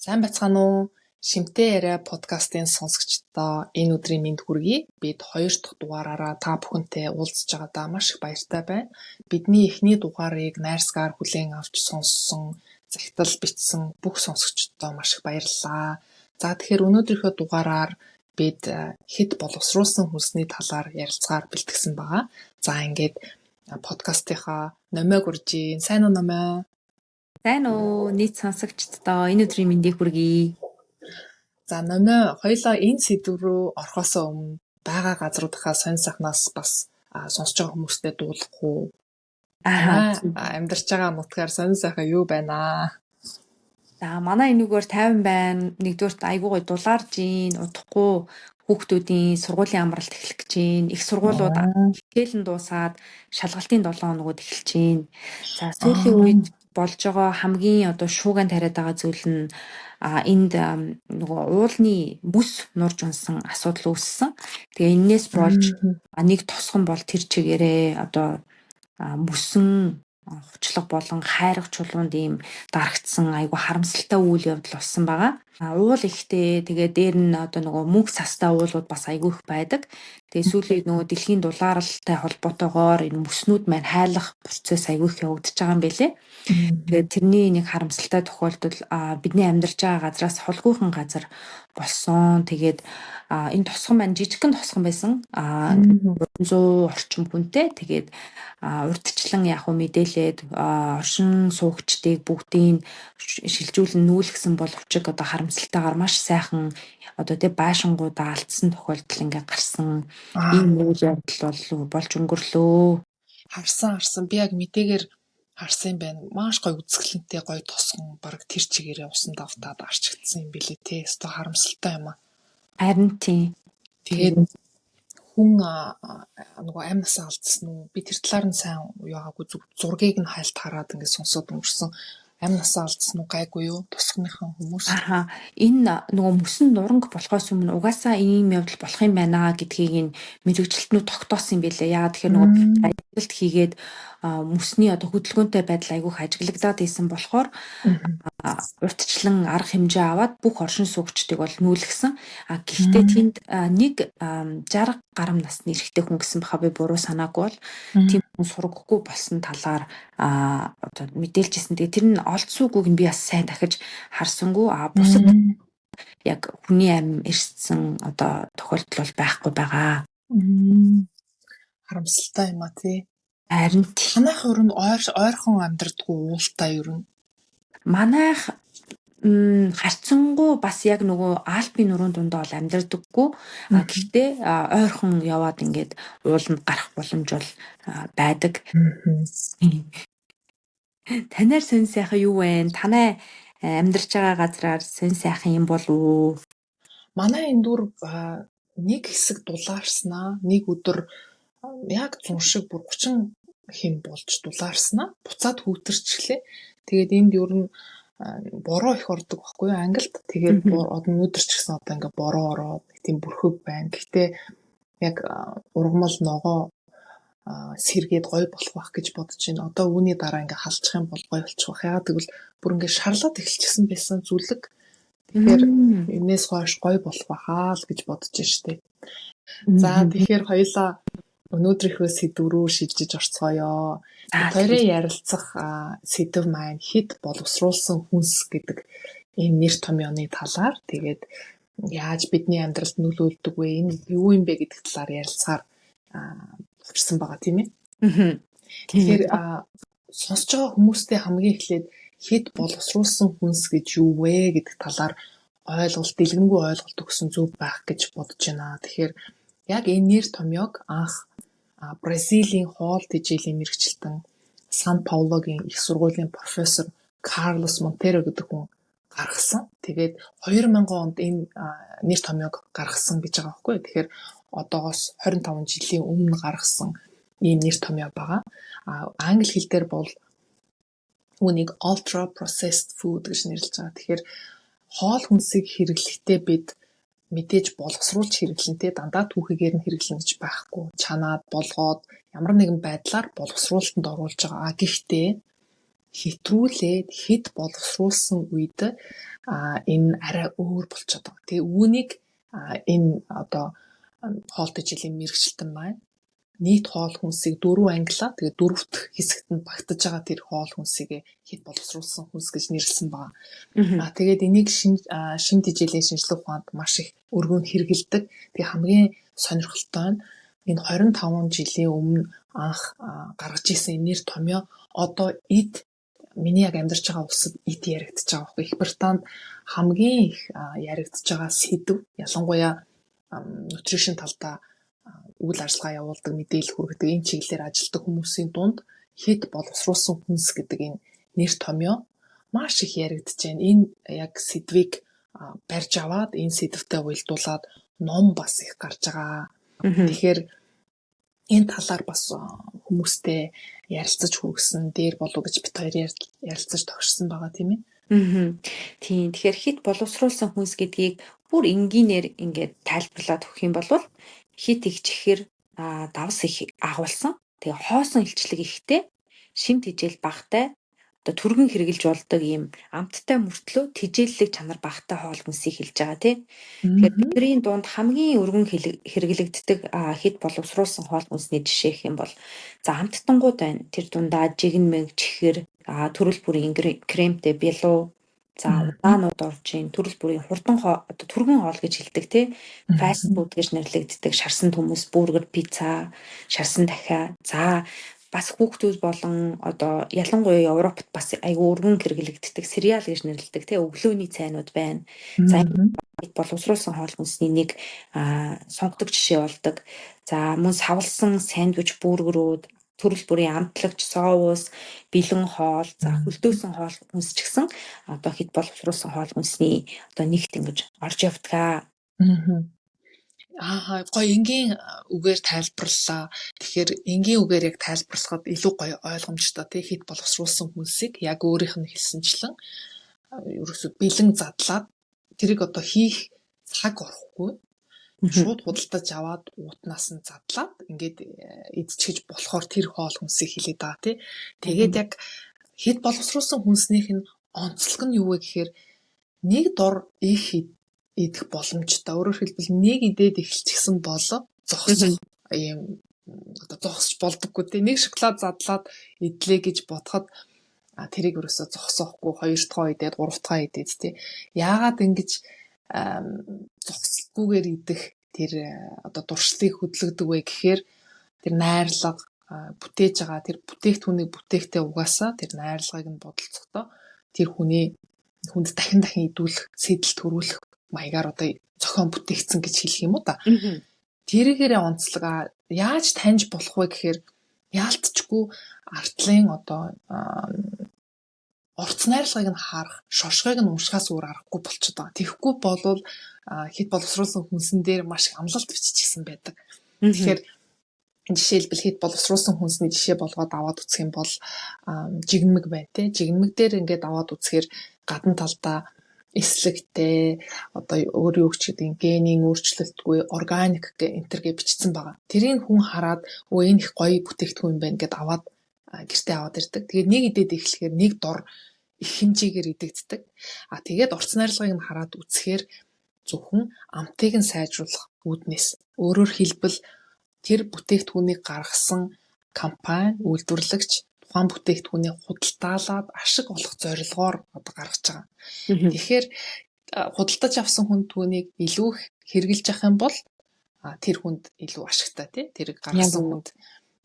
Сайн байцгаана уу? Шимтэй яриа подкастын сонсогчдоо энэ өдрийн мэнд хүргэе. Бид 2 дахь дугаараараа та бүхэнтэй уулзж байгаадаа маш их баяртай байна. Бидний эхний дугаарыг найрсгаар хүлээн авч сонссон, захидал бичсэн бүх сонсогчдоо маш их баярлалаа. За тэгэхээр өнөөдрийнхөө дугаараар бид хэд боловсруулсан хүнсний талаар ярилцгаар бэлтгэсэн байгаа. За ингээд подкастынхаа номойг урьж ийн. Сайн уу номой? Сайн уу нийт сонсогчдоо энэ өдрийн мэндийг хүргэе. За номой хоёлаа энэ сэдв рүү орохоосоо өмнө байгаа газруудынхаа сонь сахнаас бас сонсож байгаа хүмүүстэй дуулах уу? Амьдарч байгаа нутгаар сонь сайхан юу байна аа? За манай энүүгээр 50 байна. Нэгдүгээрт айгүй гоё дулаарж ийн, удахгүй хүүхдүүдийн сургуулийн амралт эхлэх гэж байна. Их сургуулиуд хичээлэн дуусаад шалгалтын 7 хоногуд эхэлж байна. За сүүлийн үед болж байгаа хамгийн одоо шууган тариад байгаа зүйл нь энд нөгөө уулны бүс нурж унсан асуудал үүссэн. Тэгээ энээс болж нэг тосгон бол тэр чигээрээ одоо бүсэн хучлаг болон хайрах чулуунд ийм дарагдсан айгу харамсалтай үйл явдал болсон байгаа. Уул ихтэй тэгээ дээр нь одоо нөгөө мөнх састай уулууд бас айгүй их байдаг. Тэгээ сүүлийн нөгөө дэлхийн дулаалтай холбоотойгоор энэ мөснүүд маань хайлах процесс айгүй их явагдаж байгаа юм байлээ. Тэгээд тэрний нэг харамсалтай тохиолдол бидний амьдарч байгаа газраас холгүйхэн газар болсон. Тэгээд энэ тосгон маань жижигхэн тосгон байсан. 100 орчим хүнтэй. Тэгээд урдчлан яг уу мэдээлээд оршин суугчдыг бүгдийг шилжүүлэн нүүлгсэн боловч одоо харамсалтайгаар маш сайхан одоо тэг байшингуудаа алдсан тохиолдол ингээ гарсан. Ийм үйл явдал болж өнгөрлөө. Харсан би яг мэдээгээр харсан байна. Маш гоё үзэсгэлэнтэй гоё тосгон баг тэр чигээрээ усан давтаад арчигдсан юм билий те. Өстой харамсалтай юм аа. Харин тийм. Тэгээд хүн нөгөө амнасаа алдсан уу? Би тэр талаар нь сайн яагаагүй зургийг нь хайлт хараад ингээд сонсоод өнгөрсөн. Амнасаа алдсан уу гайгүй юу? Тусгийнхаа хүмүүс. Энэ нөгөө мөсөн нуранг болохоос өмнө угаасаа ийм явдал болох юм байна гэдгийг энэ мэрэгчлэтнүүд тогтоосон юм билээ. Яагаад тэгэхээр нөгөө ажилт хийгээд мөсний одоо хөдөлгөөнтэй байдал айгүйх ажиглагдаад исэн болохоор уртчлан арга хэмжээ аваад бүх оршин суугчдыг бол нүүлгсэн. Гэхдээ тэнд нэг 60 гаруй насны эрэгтэй хүн гэсэн баха би буруу санаагүй бол тийм хүн сургахгүй болсон талаар одоо мэдээлжсэн. Тэгээ тэр нь олдсуугүйг нь би бас сайн дахиж харсангүй. Бусад яг хүний амь ирсэн одоо тохиолдол бол байхгүй байгаа. Харамсалтай юм а тий. Харин танайх өрн ойрхон амьдрдаггүй уултай өрн. Манайх харцсангуу бас яг нөгөө Альпийн нуруунд дундаа бол амьдрдаггүй. Гэхдээ ойрхон яваад ингээд ууланд гарах боломж бол байдаг. Танаар сонь сайхан юу вэ? Танай амьдарч байгаа газраар сонь сайхан юм болов уу? Манай энэ дүр нэг хэсэг дулаарснаа. Нэг өдөр яг зун шиг бүр 30 хэм болж дулаарснаа. Буцаад хүүтэрчлээ. Тэгээд энд ер нь бороо их ордог байхгүй юу Англид. Тэгээд өнөөдөр ч гэсэн одоо ингээ бороо ороод тийм бүрхөг байна. Гэхдээ яг ургамал ногоо сэргээд гой болох байх гэж бодож байна. Одоо үүний дараа ингээ халчих юм бол гой болчих байх. Яагаад гэвэл бүр ингээ шарлаад эхэлчихсэн байсан зүлэг. Тэгэхээр энэс хойш гой болох байхаа л гэж бодож штеп. За тэгэхээр хоёлаа өнөөдрийнхөө сэдв рүү шилжиж орцгоё. Хоёрын ярилцах сэдв маань хэд боловсруулсан хүнс гэдэг энэ нэр томьёоны талаар тэгээд яаж бидний амьдралд нөлөөлдөг вэ? Энэ юу юм бэ гэдэг талаар ярилцахаар авчирсан байгаа тийм ээ. Тэгэхээр сонсож байгаа хүмүүстэй хамгийн эхлээд хэд боловсруулсан хүнс гэж юу вэ гэдэг талаар дэлгэнгүй ойлголт өгсөн зөв байх гэж бодож байна. Тэгэхээр яг энэ нэр томьёог анх Бразилийн хоол тэжээлийн мэргэжилтэн Сан Паулогийн их сургуулийн профессор Карлос Монтеро гэдэг хүн гаргасан. Тэгээд 2000 онд энэ нэр томьёог гаргасан гэж байгаа байхгүй. Тэгэхээр одоогоос 25 жилийн өмнө гаргасан ийм нэр томьёо байгаа. Англи хэл дээр бол үүнийг ultra processed food гэж нэрлэж байгаа. Тэгэхээр хоол хүнсийг хэрэглэхдээ бид мэдээж боловсруулж хэрэглэнтэй дандаа түүхийгээр нь хэрэглэн гэж байхгүй. Чанаад болгоод ямар нэгэн байдлаар боловсруулалтанд оруулж байгаа. Гэхдээ хэтрүүлээд хэд боловсруулсан үед энэ арай өөр болчиход байгаа. Тэгээ үүнийг энэ одоо хоол тэжээлийн мэрэгчлэн маань нийт хоол хүнсийг 4 ангилаад тэгээ 4-т хэсэгт нь багтаж байгаа тэр хоол хүнсийг хэд боловсруулсан хүнс гэж нэрлсэн байгаа. Тэгээд энийг шин тэжээлийн шинжилгээ ухаанд маш их өргөн хэрэгэлдэг. Тэгээ хамгийн сонирхолтой нь энэ 25 жилийн өмнө анх гаргаж исэн нэр томьёо одоо миний яг амьдарч байгаа улсад яригдчихэж байгаа байхгүй. Их Британд хамгийн их яригдчихэж байгаа сэдв ялангуяа нутришн талдаа үйл ажиллагаа явуулдаг, мэдээлэл хүргэдэг, энэ чиглэлээр ажилладаг хүмүүсийн дунд хэд боловсруулсан хүнс гэдэг энэ нэр томьёо маш их яригдж байна. Энэ яг сэдвийг барьж аваад энэ сэдвтэй уялдуулаад ном бас их гарч байгаа. Тэгэхээр энэ талаар бас хүмүүстэй ярилцаж хүргэсэн дээр болов гэж бит хоёр ярилцаж тохирсон байгаа тийм ээ. Тийм. Тэгэхээр хэд боловсруулсан хүнс гэдгийг бүр энгийнээр ингээд тайлбарлаад өгөх юм бол хит их чихэр давс их агуулсан. Тэгээ хоосон илчлэг ихтэй, шим тэжээл багтай, одоо түргэн хэрэгжилж болдог ийм амттай мөртлөө тэжээллэг чанар багтай хоол хүнсийг хэлж байгаа тийм. Тэгэхээр бидний дунд хамгийн өргөн хэрэглэгддэг хэд боловсруулсан хоол хүнсний жишээ гэх юм бол за амттангууд байна. Тэр дундаа жигнэмэг, чихэр, төрөл бүрийн кремтэй бялуу, за удаанууд орж ийн, төрөл бүрийн хурдан одоо түргэн хоол гэж хэлдэг тийм. Фаст фуд гэж нэрлэгддэг шарсан төмөс, бургер, пицца, шарсан дахиа. За бас хүүхдүүд болон одоо ялангуяа Европт бас айгүй өргөн хэрэглэгддэг сериал гэж нэрлэдэг тийм өглөөний цайнууд байна. За боловсруулсан хоол хүнсний нэг сонгодог жишээ болдог. За мөн савлсан сандвич, бургерүүд, төрөл бүрийн амтлагч, соус, бэлэн хоол, за хөлдөөсөн хоол хүнс ч гэсэн одоо хэд боловсруулсан хоол хүнсний одоо нэгт ингэж орж явдаг. Гоё энгийн үгээр тайлбарлаа. Тэгэхээр энгийн үгээр яг тайлбарлахад илүү гоё ойлгомжтой тий хэд боловсруулсан хүнсийг яг өөрийнх нь хэлсэнчлэн ерөөсөө бэлэн задлаад тэрийг одоо хийх цаг орохгүй шууд худалдаж аваад уутнаас нь задлаад ингээд идчихэж болохоор тэр хоол хүнсийг хэлээд байгаа тий. Тэгээд яг хэд боловсруулсан хүнснийх нь онцлог нь юу вэ гэхээр нэг дор их идэх боломжтой. Өөрөөр хэлбэл нэг идээд эхэлчихсэн бол зогсох юм одоо зогсож болдоггүй тий. Нэг шоколад задлаад идлээ гэж бодоход тэрийг ерөөсөө зогсоохгүй 2 дахь идээд 3 дахь идээд тий. Яагаад ингэж зогсохгүйгээр идэх тэр одоо дуршлыг хөдөлгдөг вэ гэхээр тэр найрлага бүтээж байгаа тэр бүтээгдэхүүнийг бүтээхдээ угаасаа тэр найрлагыг нь бодолцохдоо тэр хүнд дахин идүүлэх сэтэл төрүүлэх маягаар одоо зохион бүтээгдсэн гэж хэлэх юм уу та. Тэрэгээрээ онцлог яаж таньж болох вэ гэхээр яалтчгүй артлын одоо орц найрлагыг нь харах, шошгойг нь уншихаас өөр аргагүй болчиход байгаа. Тэгэхгүй болвол хэд боловсруулсан хүнсэн дээр маш их амлалт биччихсэн байдаг. Тэгэхээр жишээлбэл хэд боловсруулсан хүнсний жишээ болгоод аваад үзэх юм бол жигнэмэг байна те. Жигнэмэг дээр ингээд аваад үзэхээр гадна талдаа эслэгтэй одоо өөрөө өгч гэдэг генийн өөрчлөлтгүй органик энтергээ бичсэн байгаа. Тэрийг хүн хараад энэ их гоё бүтээгдэхүүн байна гэд аваад гэртээ аваад ирдэг. Тэгээд нэг идээд эхлэхээр нэг дор их хэмжээгээр идэгддэг. Тэгээд орц найрлагыг нь хараад үзэхээр зөвхөн амтыг нь сайжруулах үүднээс өөрөөр хэлбэл тэр бүтээгдэхүүнийг гаргасан компани үйлдвэрлэгч тухайн бүтээгдэхүүнийг худалдаалаад ашиг олох зорилгоор одоо гаргаж байгаа. Тэгэхээр худалдаж авсан хүн түүнийг илүү хэрэгжилж авах юм бол тэр хүнд илүү ашигтай тий тэрийг гаргасан хүнд.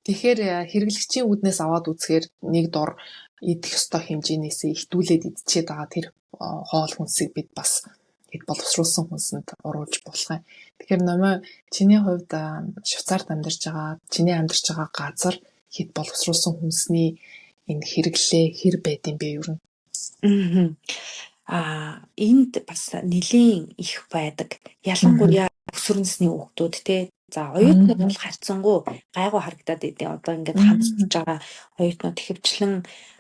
Тэгэхээр хэрэглэгчийн үүднээс аваад үзэхээр нэг дор идэх ёстой хэмжээнээс ихтүүлээд идчихэд байгаа тэр хоол хүнсийг бид бас хэд боловсруулсан хүнсэнд оруулж болох юм. Тэгэхээр номоо чиний хувьд Швейцарт амьдарч байгаа, чиний амьдарч байгаа газар хэд боловсруулсан хүнсний энэ хэрэглээ хэр байдсан бэ юу? Энд бас нэлийн их байдаг. Ялангуяа өсвөрнсний хүүхдүүд те. За оюутнууд бол харьцангуй гайгүй харагдаад идэв. Одоо ингээд хандж байгаа оюутнууд ихэвчлэн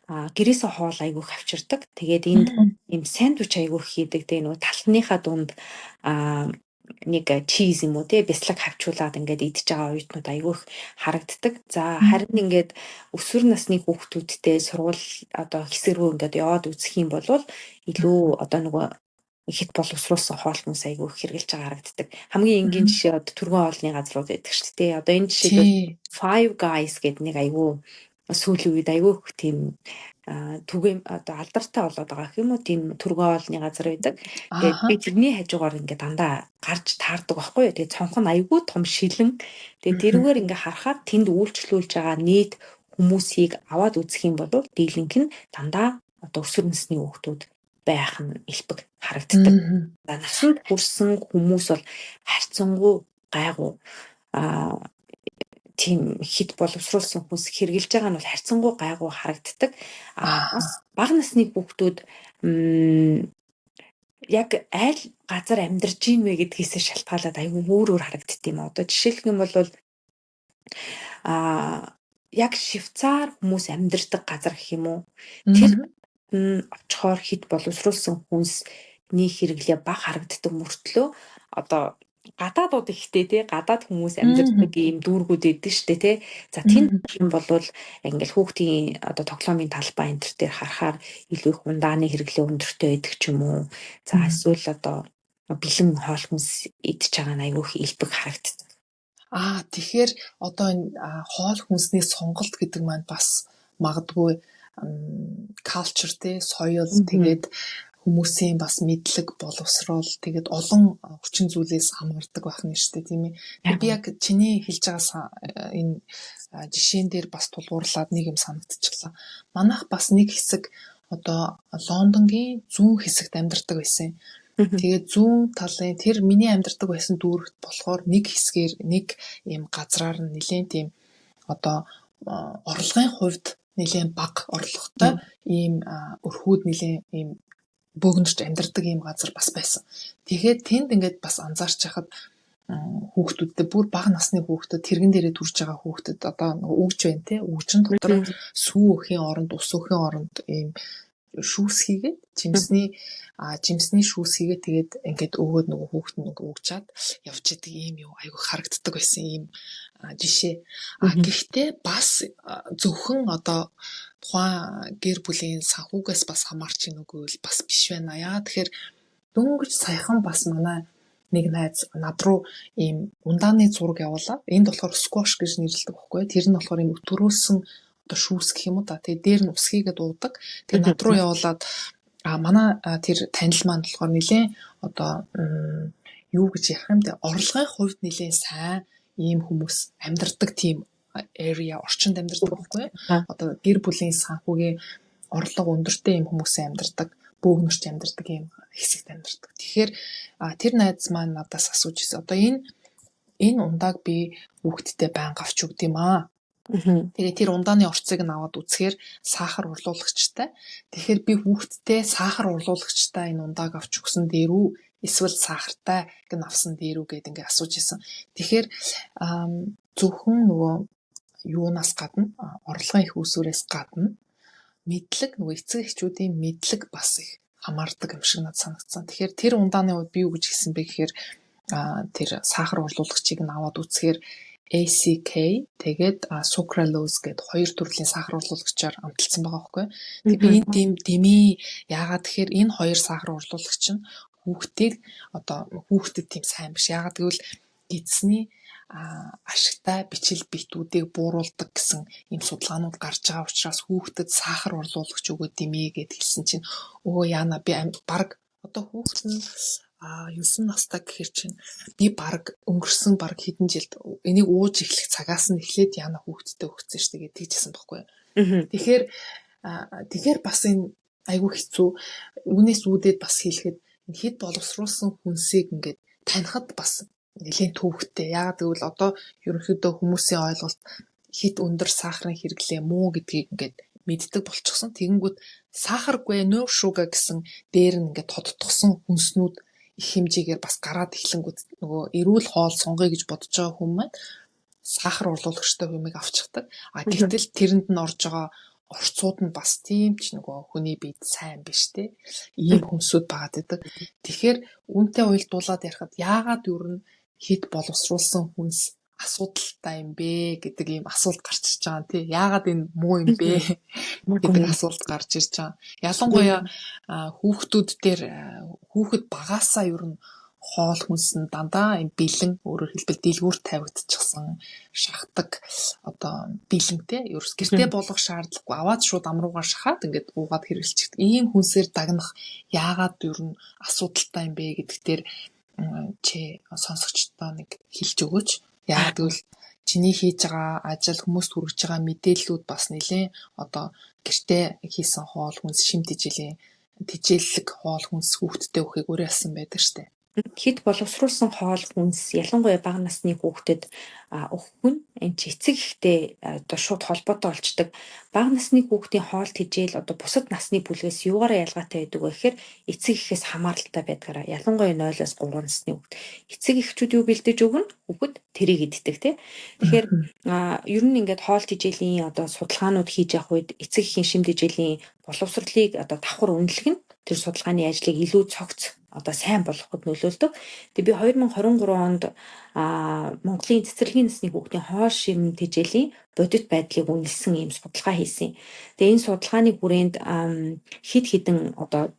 гэрээсээ хоол айгүйх авчирдаг. Тэгээд энд ийм сандвич айгүйх хийдэг. Тэгээ нөгөө талхныхаа дунд нэг чиз юм уу те бяцлаг хавчуулаад ингээд идж байгаа оюутнууд айгүй их харагддаг. За харин ингээд өсвөр насны хүүхдүүдтэй сургууль одоо хэсэг рүү ингээд яваад үзэх юм бол илүү одоо нөгөө хит боловсруулсан хоол хүнс айгүй их хэрэгжилж байгаа харагддаг. Хамгийн энгийн жишээ одоо түргэн хоолны газрууд байдаг шүү дээ. Одоо энэ жишээ Five Guys гэдэг нэг айгүй сүүлийн үед айгүй их тийм түгэм одоо алдартай болоод байгаа гэх юм уу, тийм түргэн хоолны газар байдаг. Тэгээд би тэрний хажуугаар ингээд дандаа гарч таардаг байхгүй юу. Тэгээд цонх нь айгүй том шилэн. Тэгээд тэрүүгээр ингээд харахад тэнд үйлчлүүлж байгаа нийт хүмүүсийг аваад үзэх юм бол дийлэнх нь дандаа одоо өсвөр насны хүүхдүүд байх нь элбэг харагддаг. Насанд хүрсэн хүмүүс бол харьцангуй гайгүй тийм хит боловсруулсан хүмүүс хэрглэж байгаа нь бол харьцангуй гайгүй харагддаг. Бас бага насны хүүхдүүд яг аль газар амьдарч ийн вэ гэдгээс шалтгаалаад аюу өөр харагддаг юм. Одоо жишээлх юм бол яг Швейцар хүмүүс амьдардаг газар гэх юм уу? Тэр очихоор хит боловсруулсан хүнсний хэрэглээ бага харагддаг мөртлөө одоо гадаадууд ихтэй тий гадаад хүмүүс амьдардаг ийм дүүргүүд эдэн штэ тий. За тэнд юм болвол ингээл хүүхдийн одоо тоглоомын талбай энэ төр дээр харахаар илүү их ундааны хэрэглээ өндөртэй байдаг ч юм уу. За эсвэл одоо бэлэн хоол хүнс идж байгаа нь аюу их элбэг харагддаг. Тэгэхээр одоо энэ хоол хүнсний сонголт гэдэг маань бас магадгүй culture тий соёл тэгээд хүмүүсийн бас мэдлэг боловсрол тэгээд олон хүчин зүйлээс хамаардаг байх нь шүү дээ тийм ээ. Би яг чиний хэлж байгаа энэ жишээн дээр бас тулгуурлаад нэг юм санагдчихлаа. Манайх бас нэг хэсэг одоо Лондонгийн зүүн хэсэгт амьдардаг байсан. Тэгээд зүүн талын тэр миний амьдардаг байсан дүүрэгт болохоор нэг хэсгээр нэг ийм газраар нь нэлээд тийм одоо орлогын хувьд нэлээд бага орлоготой ийм өрхүүд нэлээд ийм бөөгнөрч амьдардаг ийм газар бас байсан. Тэгээд тэнд ингээд бас анзаарч хахад хүүхдүүдтэй бүр бага насны хүүхдүүд тэрэгэн дээрээ төрж байгаа хүүхдүүд одоо өгж байна те өгжин дотор сүү өхийн оронд ус өхийн оронд ийм шүүс хийгээд жимсний шүүс хийгээд тэгээд ингээд өгөөд нөгөө хүүхд нь өгчаад явж идэг ийм юу айгу харагддаг байсан ийм жишээ. Гэхдээ бас зөвхөн одоо тухайн гэр бүлийн санхугаас бас хамаарч ийн үгүй бол бас биш байна. Яа тэгэхээр дөнгөж саяхан бас манай нэг найз над руу ийм ундааны зураг явуулаад энд болохоор сквош гэж нэрлэдэг байхгүй. Тэр нь болохоор ийм өтгөрөөсөн одоо шүүс гэх юм уу та. Тэгээ дээр нь ус хийгээд уудаг. Тэгээ над руу явуулаад манай тэр танил маань болохоор нэлээд одоо юу гэж ярих юм бэ? Орлогын хувьд нэлээд сайн ийм хүмүүс амьдардаг тийм area орчинд амьдардаг байхгүй. Одоо гэр бүлийн санхүүгийн орлого өндөртэй ийм хүмүүсийн амьдардаг, бөөгнөрч амьдардаг ийм хэсэгт амьдардаг. Тэгэхээр тэр найз маань надаас асууж ирсэн. Одоо энэ ундааг би хүүхдтэй байнга авч өгд юм аа. Тэгээ тэр ундааны орцыг нь аваад үзэхээр сахар урлуулагчтай. Тэгэхээр би хүүхдтэй сахар урлуулагчтай энэ ундааг авч өгсөн дээр үү эсвэл сахартай гэн авсан дээр үү гэд ингээ асууж исэн. Тэгэхээр зөвхөн нөгөө юунаас гадна орлогын их усүрээс гадна мэдлэг нөгөө эцэг эхчүүдийн мэдлэг бас их хамаардаг юм шиг надад санагдсан. Тэгэхээр тэр ундааны үед би юу гэж хэлсэн бэ гэхээр тэр сахар урлуулагчийг нь аваад үзэхээр ACK тэгээд sucralose гэдэг хоёр төрлийн сахар урлуулагчаар амталсан байгаа байхгүй. Тэгээд би энэ дэмий яагаад тэгэхээр энэ хоёр сахар урлуулагч нь хүүхдэд тийм сайн биш. Яагаад гэвэл эзний ашигтай бичил битүүдийг бууруулдаг гэсэн ийм судалгаанууд гарч байгаа учраас хүүхдэд сахар урлуулагч өгөө дэмий гэд хэлсэн чинь яана би баг одоо хүүхд нь 9 настай гэхэр чинь би баг өнгөрсөн баг хэдэн жилд энийг ууж эхлэх цагаас нь эхлээд яана хүүхдтэй өгсөн шүү дээ гэж хэлсэн байхгүй. Тэгэхээр бас энэ айгүй хэцүү. Үүнээс үүдээд бас хэлэхэд хэд боловсруулсан хүнсийг ингээд танихад бас нэлээд төвөгтэй. Яагаад гэвэл одоо ерөнхийдөө хүмүүсийн ойлголт хэд өндөр сахарын хэрэглээ муу гэдгийг ингээд мэддэг болчихсон. Тэгэнгүүт сахаргүй no sugar гэсэн дээр нь ингээд тодтогсон хүнснүүд их хэмжээгээр бас гараад эхлэнгүүт нөгөө эрүүл хоол сонгоё гэж бодож байгаа хүмүүс маань сахар урлуулагчтай хүмийг авчихдаг. Гэтэл тэрэнд нь орж байгаа орцууд нь бас тийм ч нөгөө хүний биед сайн биш те. Ийм хүмүүсүүд байгаад байдаг. Тэгэхээр үүнтэй уялдуулаад ярихад яагаад юу н хит боловсруулсан хүнс асуудалтай юм бэ гэдэг ийм асуулт гарч ирж байгаа тий. Яагаад энэ муу юм бэ гэдэг асуулт гарч ирж байгаа. Ялангуяа хүүхдүүд дээр хүүхэд багаасаа юу н хоол хүнс нь дандаа юм бэлэн өөрөөр хэлбэл дэлгүүр тавигдчихсан шахдаг одоо бэлэнтэй ерөөс гэртээ болгох шаардлагагүй аваад шууд амруугаар шахаад ингээд уугаад хэрэглэчихдэг. Ийм хүнсээр дагнах яагаад ер нь асуудалтай юм бэ гэдэг дээр чи сонсогчдоо нэг хэлж өгөөч. Яагаад гэвэл чиний хийж байгаа ажил хүмүүст хүргэж байгаа мэдээллүүд бас нэлээд одоо гэртээ хийсэн хоол хүнс шим тижээллэг хоол хүнс хүүхдтэй өгөхийг уриалсан байдаг штэ. Хит боловсруулсан хоол хүнс ялангуяа бага насны хүүхдэд өгөх нь энэ чи эцэг ихтэй одоо шууд холбоотой болчдөг. Бага насны хүүхдийн хоол тэжээл одоо бусад насны бүлгээс юугаараа ялгаатай байдаг вэ гэхээр эцэг ихээс хамааралтай байдгаараа ялангуяа 0-оос 3 насны хүүхд эцэг эхчүүд юу бэлдэж өгнө хүүхэд тэрийг иддэг тий. Тэгэхээр ер нь ингээд хоол тэжээлийн одоо судалгаанууд хийж явах үед эцэг эхийн шим тэжээлийн боловсролыг одоо давхар үнэлэх нь тэр судалгааны ажлыг илүү цогц одоо сайн болгоход нөлөөлдөг. Тэгээ би 2023 онд Монголын цэцэрлэгийн насны хүүхдийн хоол шим тэжээлийн бодит байдлыг үнэлсэн ийм судалгаа хийсэн. Тэгээ энэ судалгааны хүрээнд хэд хэдэн одоо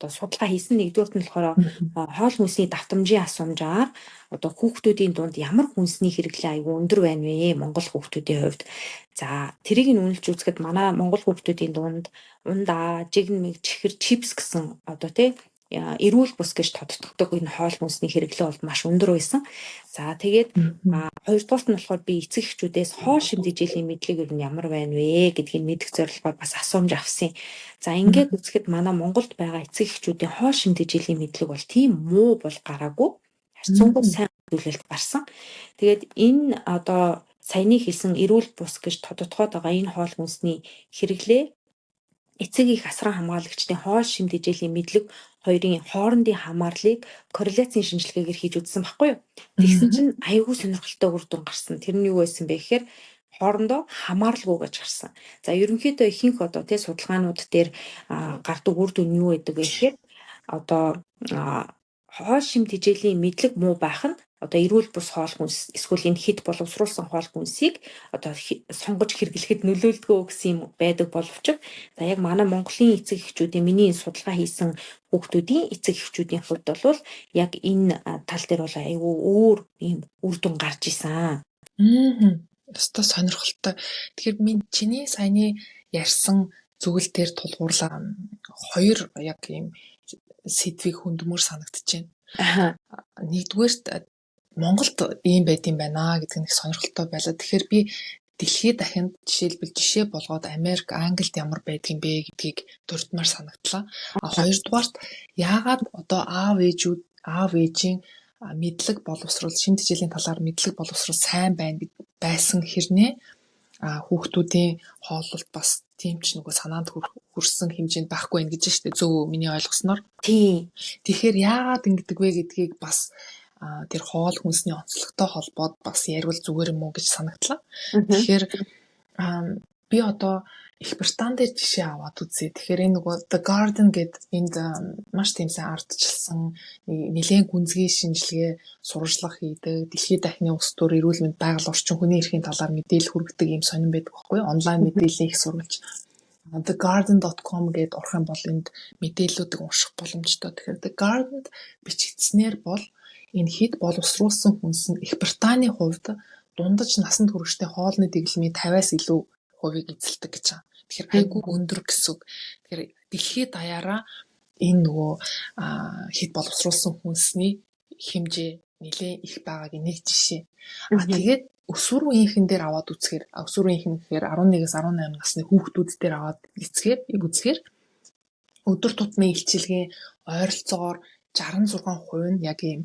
судалгаа хийсэн. Нэгдүгürt нь болохоор хоол хүнсний давтамжийн асуумжаар одоо хүүхдүүдийн дунд ямар хүнсний хэрэглээ аюул өндөр байна вэ Монгол хүүхдүүдийн хувьд. За тэрийг нь үнэлж үзэхэд манай Монгол хүүхдүүдийн дунд ундаа, жигнэмэг, чихэр, чипс гэсэн одоо тий эрүүл бус гэж тодтогддог энэ хоол хүнсний хэрэглээ бол маш өндөр байсан. За тэгээд хоёрдугаарт нь болохоор би эцэг эхчүүдээс хоол шим тэжээлийн мэдлэг ер нь ямар байна вэ гэдгийг мэдэх зорилгоор бас асуумж авсан. За ингээд үзэхэд манай Монголд байгаа эцэг эхчүүдийн хоол шим тэжээлийн мэдлэг бол тийм муу бол гараагүй. Харьцангуй сайн зүйлэлт гарсан. Тэгээд энэ одоо саяны хэлсэн эрүүл бус гэж тодтогдоод байгаа энэ хоол хүнсний хэрэглээ эцэг их асран хамгаалагчдын хоол шим тэжээлийн мэдлэг хоёрын хоорондын хамаарлыг корреляцийн шинжилгээгээр хийж үзсэн байхгүй юу? Тэгсэн чинь аюулгүй сонирхолтой үр дүн гарсан. Тэр нь юу байсан бэ гэхээр хоорондоо хамааралгүй гэж гарсан. За ерөнхийдөө ихэнх одоо тий судалгаанууд дээр гардаг үр дүн юу байдаг вэ гэхээр одоо хоол шим тэжээлийн мэдлэг муу байх нь одоо эрүүл бус хоол хүнс эсвэл энэ хит боловсруулсан хоол хүнсийг одоо сонгож хэрэглэхэд нөлөөлдгөө гэсэн юм байдаг боловч за яг манай Монголын эцэг эхчүүдийн миний судалгаа хийсэн хүүхдүүдийн эцэг эхчүүдийн хувьд бол яг энэ тал дээр бол айгүй өөр ийм үр дүн гарч исэн. Өстой сонирхолтой. Тэгэхээр чиний саяны ярьсан зүйл дээр тулгуурлаа хоёр яг ийм сэдвийг хөндмөр санагдчихэв. Нэгдүгээрт Монголд ийм байд юм байна гэдэг нэг сонирхолтой байлаа. Тэгэхээр би дэлхийд дахинд жишээ болгоод Америк, Англид ямар байдг юм бэ гэдгийг дурдмаар санагдлаа. Хоёрдугаарт яагаад одоо аав ээжийн мэдлэг боловсрол, шим тэжээлийн талаар мэдлэг боловсрол сайн байсан хэрнээ хүүхдүүдийн хооллолт бас тийм ч нөгөө санаанд хүрсэн хэмжээнд байхгүй байх гэж байна шүү дээ. Зөв миний ойлгосноор. Тийм. Тэгэхээр яагаад ингэдэг вэ гэдгийг бас тэр хоол хүнсний онцлогтой холбоод бас ярил зүгээр юм уу гэж санагдлаа. Тэгэхээр би одоо Их Британь дээр жишээ аваад үзье. Тэгэхээр энэ нөгөө The Garden гэдэг энд маш тийм сайн ардчилсан нэлээд гүнзгий шинжилгээ сурвалжлага хийдэг. Дэлхийд дахины улс төр эрүүл мэнд байгаль орчин хүний эрхийн талаар мэдээлэл хүргэдэг ийм сонирн байдаг байхгүй юу? Онлайн мэдээлэл их сурвалж thegarden.com гэдээ орох юм бол энд мэдээллүүдийг унших боломжтой. Тэгэхээр The Garden-д бичигдснээр бол энэ хит боловсруулсан хүнс нь Их Британий хувьд дундаж насанд хүрэгчдийн хоолны дэглэмийн 50-аас илүү хувийг эзэлдэг гэж байна. Тэгэхээр айгүй өндөр гэсэн үг. Тэгэхээр дэлхийд даяараа энэ нөгөө хит боловсруулсан хүнсний хэмжээ нэлээд их байгаагийн нэг жишээ. Тэгээд өсвөр үеийнхэн дээр аваад үзэхээр өсвөр үеийнхэн гэхээр 11-ээс 18 насны хүүхдүүд дээр аваад үзэхээр өдөр тутмын илчилгээний ойролцоогоор 66% нь яг ийм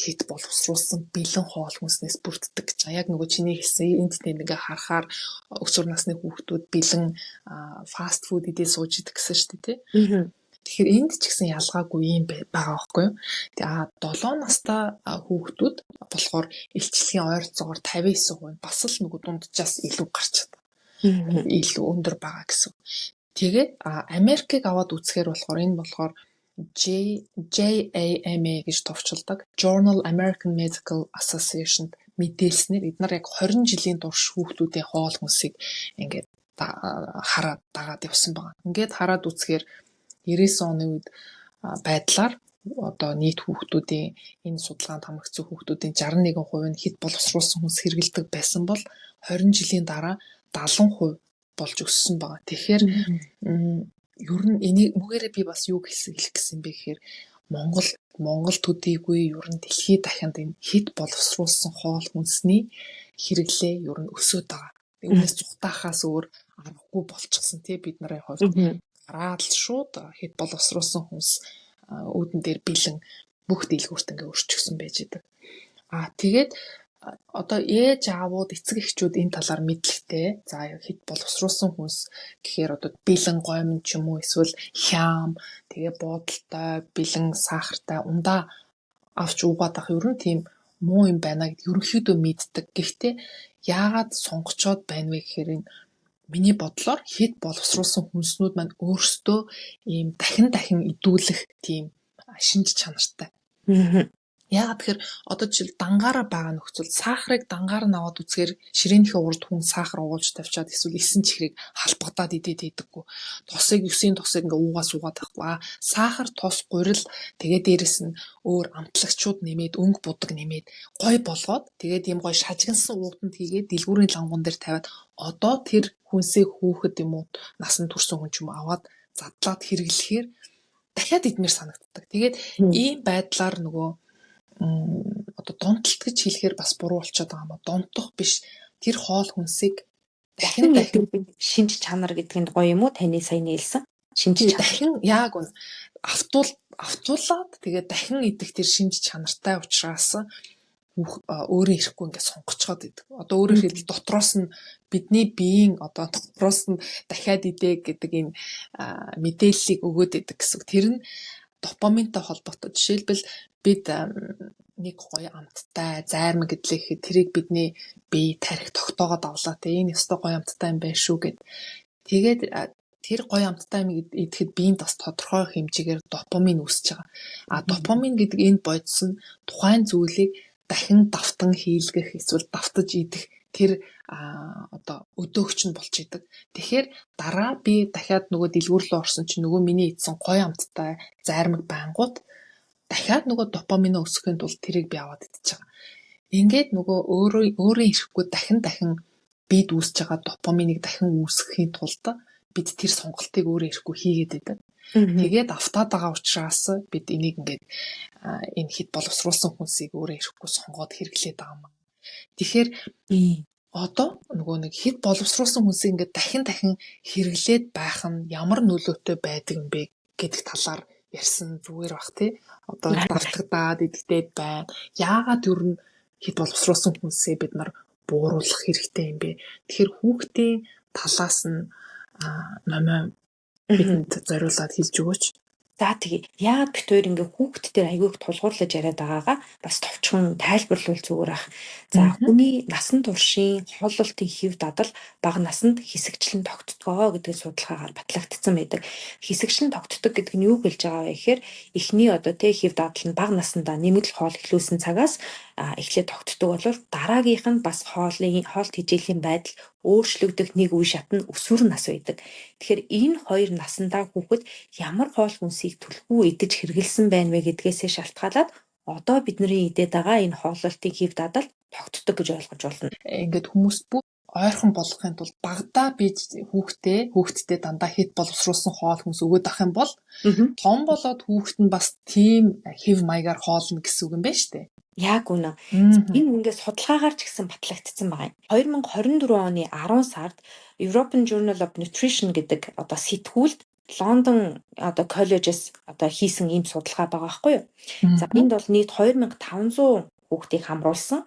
хит боловсруулсан бэлэн хоол хүнснээс бүрддэг гэж байна. Яг нөгөө чиний хэлсэн энд тэнд ингээ харахаар өсвөр насны хүүхдүүд бэлэн фаст фуд идэж сууж идэх гэсэн шүү дээ тий. Тэгэхээр энд ч гэсэн ялгаагүй юм байгаа байхгүй юу. Тэгээ 7 настай хүүхдүүд болохоор илчилгээний ойролцоогоор 59% бас л нөгөө дунджаас илүү гарч чаддаг. илүү өндөр байгаа гэсэн. Тэгээд Америкийг аваад үзэхээр болохоор энэ болохоор JAMA гэж товчилдог. Journal American Medical Association мэдээлснээр эдгээр яг 20 жилийн турш хүүхдүүдийн хоол хүнсийг ингээд хараад дагаад явсан байгаа. Ингээд хараад үзэхээр 90 оны үед байдлаар одоо нийт хүүхдүүдийн энэ судалгаанд хамрагдсан хүүхдүүдийн 61% нь хэд боловсруулсан хүнс хэрэглэдэг байсан бол 20 жилийн дараа 70% болж өссөн байгаа. Тэгэхээр ер нь энийг нүгээрээ би бас юу хэлэх гэсэн бэ гэхээр Монгол төдийгүй ер нь дэлхийд дахинд энэ хэд боловсруулсан хоол хүнсний хэрэглээ ер нь өсөд байгаа. Үүнээс зүхтаахаас өөр аргагүй болчихсон тий бидний хувьд гараад л шууд хэд боловсруулсан хүнс үүдэн дээр бэлэн бүх дэлгүүрт ингээ өрчихсөн байж идэг. Тэгээд одоо ээж аавууд эцэг эхчүүд энэ талаар мэдлэгтэй. За хэд боловсруулсан хүнс гэхээр одоо бэлэн гомн ч юм уу эсвэл хям тэгээ буудалтай бэлэн сахартай ундаа авч уугаад ах ер нь тийм муу юм байна гэд ерөнхийдөө мэддэг. Гэхдээ яагаад сонгочоод байна вэ гэхээр энэ миний бодлоор хэд боловсруулсан хүнснүүд маань өөрсдөө ийм дахин идүүлэх тийм шинж чанартай. Яагаад тэгэхээр одоо жишээл дангаараа байгаа нөхцөл сахарыг дангаар нь аваад үзэхээр ширээнийхээ урд хүн сахар уулж тавьчаад эсвэл 9 чихрийг халбагдаад идээд идэггүй. Тосыг 9-ийн тосыг ингээ уугаад байхгүй. Сахар, тос, гурил тэгээ дээрэс нь өөр амтлагчуд нэмээд өнгө будаг нэмээд гой болгоод тэгээд ийм гой шажигнсан ууданд хийгээд дэлгүүрийн лангуун дээр тавиад одоо тэр хүнсээ хүүхэд юм уу насанд хүрсэн хүн ч юм аваад задлаад хэрэглэхээр дахиад идмээр санагддаг. Тэгээд ийм байдлаар нөгөө одоо донтолт гэж хэлэхээр бас буруу болчиход байгаа юм аа. Донтох биш. Тэр хоол хүнсийг дахин шинж чанар гэдэг нь гоё юм уу? Таны сая нээлсэн шинж чанар. Дахин яг үн автуулаад тэгээд дахин идэх тэр шинж чанартай учраас өөрөө ирэхгүй ингээд сонгочоод идэг. Одоо өөрөөр хэлбэл дотроос нь бидний биеийн одоо дотроос нь дахиад идэх гэдэг энэ мэдээллийг өгөөд идэг гэсэн. Тэр нь допаминтай холбоотой. Жишээлбэл бид нэг гоё амттай зайрмаг гэдлээ гэхэд тэрийг бидний бие тарих тогтоогоод авлаа те энэ өстой гоё амттай юм байна шүү гэд. Тэгээд тэр гоё амттай юм идэхэд биеинд бас тодорхой хэмжээгээр допамин үүсэж байгаа. Допамин гэдэг энэ бодис нь тухайн зүйлийг дахин давтан хийлгэх эсвэл давтаж идэх тэр одоо өдөөгч нь болж идэг. Тэгэхээр дараа би дахиад нөгөө дэлгүүр рүү орсон чинь нөгөө миний идсэн гоё амттай зайрмаг байнгут дахиад нөгөө допамин өсгөхийн тулд тэрийг би аваад идчихэж байгаа. Ингээд нөгөө өөрөө ирэхгүй дахин бид үүсэж байгаа допаминыг дахин үүсгэхийн тулд бид тэр сонголтыг өөрөө ирэхгүй хийгээд байдаг. Тэгээд автаад байгаа учраас бид энийг ингээд энэ хэд боловсруулсан хүнсийг өөрөө ирэхгүй сонгоод хэрэглээд байгаа юм. Тэгэхээр одоо нөгөө нэг хэд боловсруулсан хүнсийг ингээд дахин хэрэглээд байх нь ямар нөлөөтэй байдаг юм бэ гэдэг талаар ярьсан зүгээр бах тий. Одоо давтагдаад идэгдээд байна. Яагаад ер нь хэд боловсруулсан хүнсээ бид нар бууруулах хэрэгтэй юм бэ? Тэгэхээр хүүхдийн талаас нь номоо бидэнд зориулаад хэлж өгөөч. За тэгээ яагаад бит хоёр ингээ хүүхэд дээр аягүй их тулгуурлаж яриад байгаагаа бас товчхон тайлбарлавал зүгээр ах. За хүний насан туршийн хооллолтын хэв дадал бага насанд хэсэгчлэн тогтдгоо гэдэг судалгаагаар батлагдсан байдаг. Хэсэгчлэн тогтдог гэдэг нь юу хэлж байгаа вэ гэхээр эхний одоо тэ хэв дадал нь бага насндаа нэмэгдэл хоол ихлүүлсэн цагаас эхлээд тогтдог бол дараагийнх нь бас хоол тэжээлийн байдал өөрчлөгдөх нэг үе шат нь өсвөр нас байдаг. Тэгэхээр энэ хоёр насндаа хүүхэд ямар хоол хүнсийг түлхүү идэж хэрэгэлсэн байна вэ гэдгээсээ шалтгаалаад одоо бидний идээд байгаа энэ хооллолтын хэв дадал тогтдог гэж ойлгож болно. Ингээд хүмүүс бүх ойрхон болгохын тулд багадаа би хүүхдтэй дандаа хэд боловсруулсан хоол хүнс өгөөд ах юм бол том болоод хүүхэд нь бас тийм хэв маягаар хоолно гэсэн үг юм байна шүү дээ. Яг үнэ. Энэ ингээд судалгаагаар ч гэсэн батлагдсан байгаа юм. 2024 оны 10 сард European Journal of Nutrition гэдэг одоо сэтгүүлд Лондон одоо коллежээс одоо хийсэн ийм судалгаа байгаа байхгүй юу? За энд бол нийт 2500 хүүхдийг хамруулсан.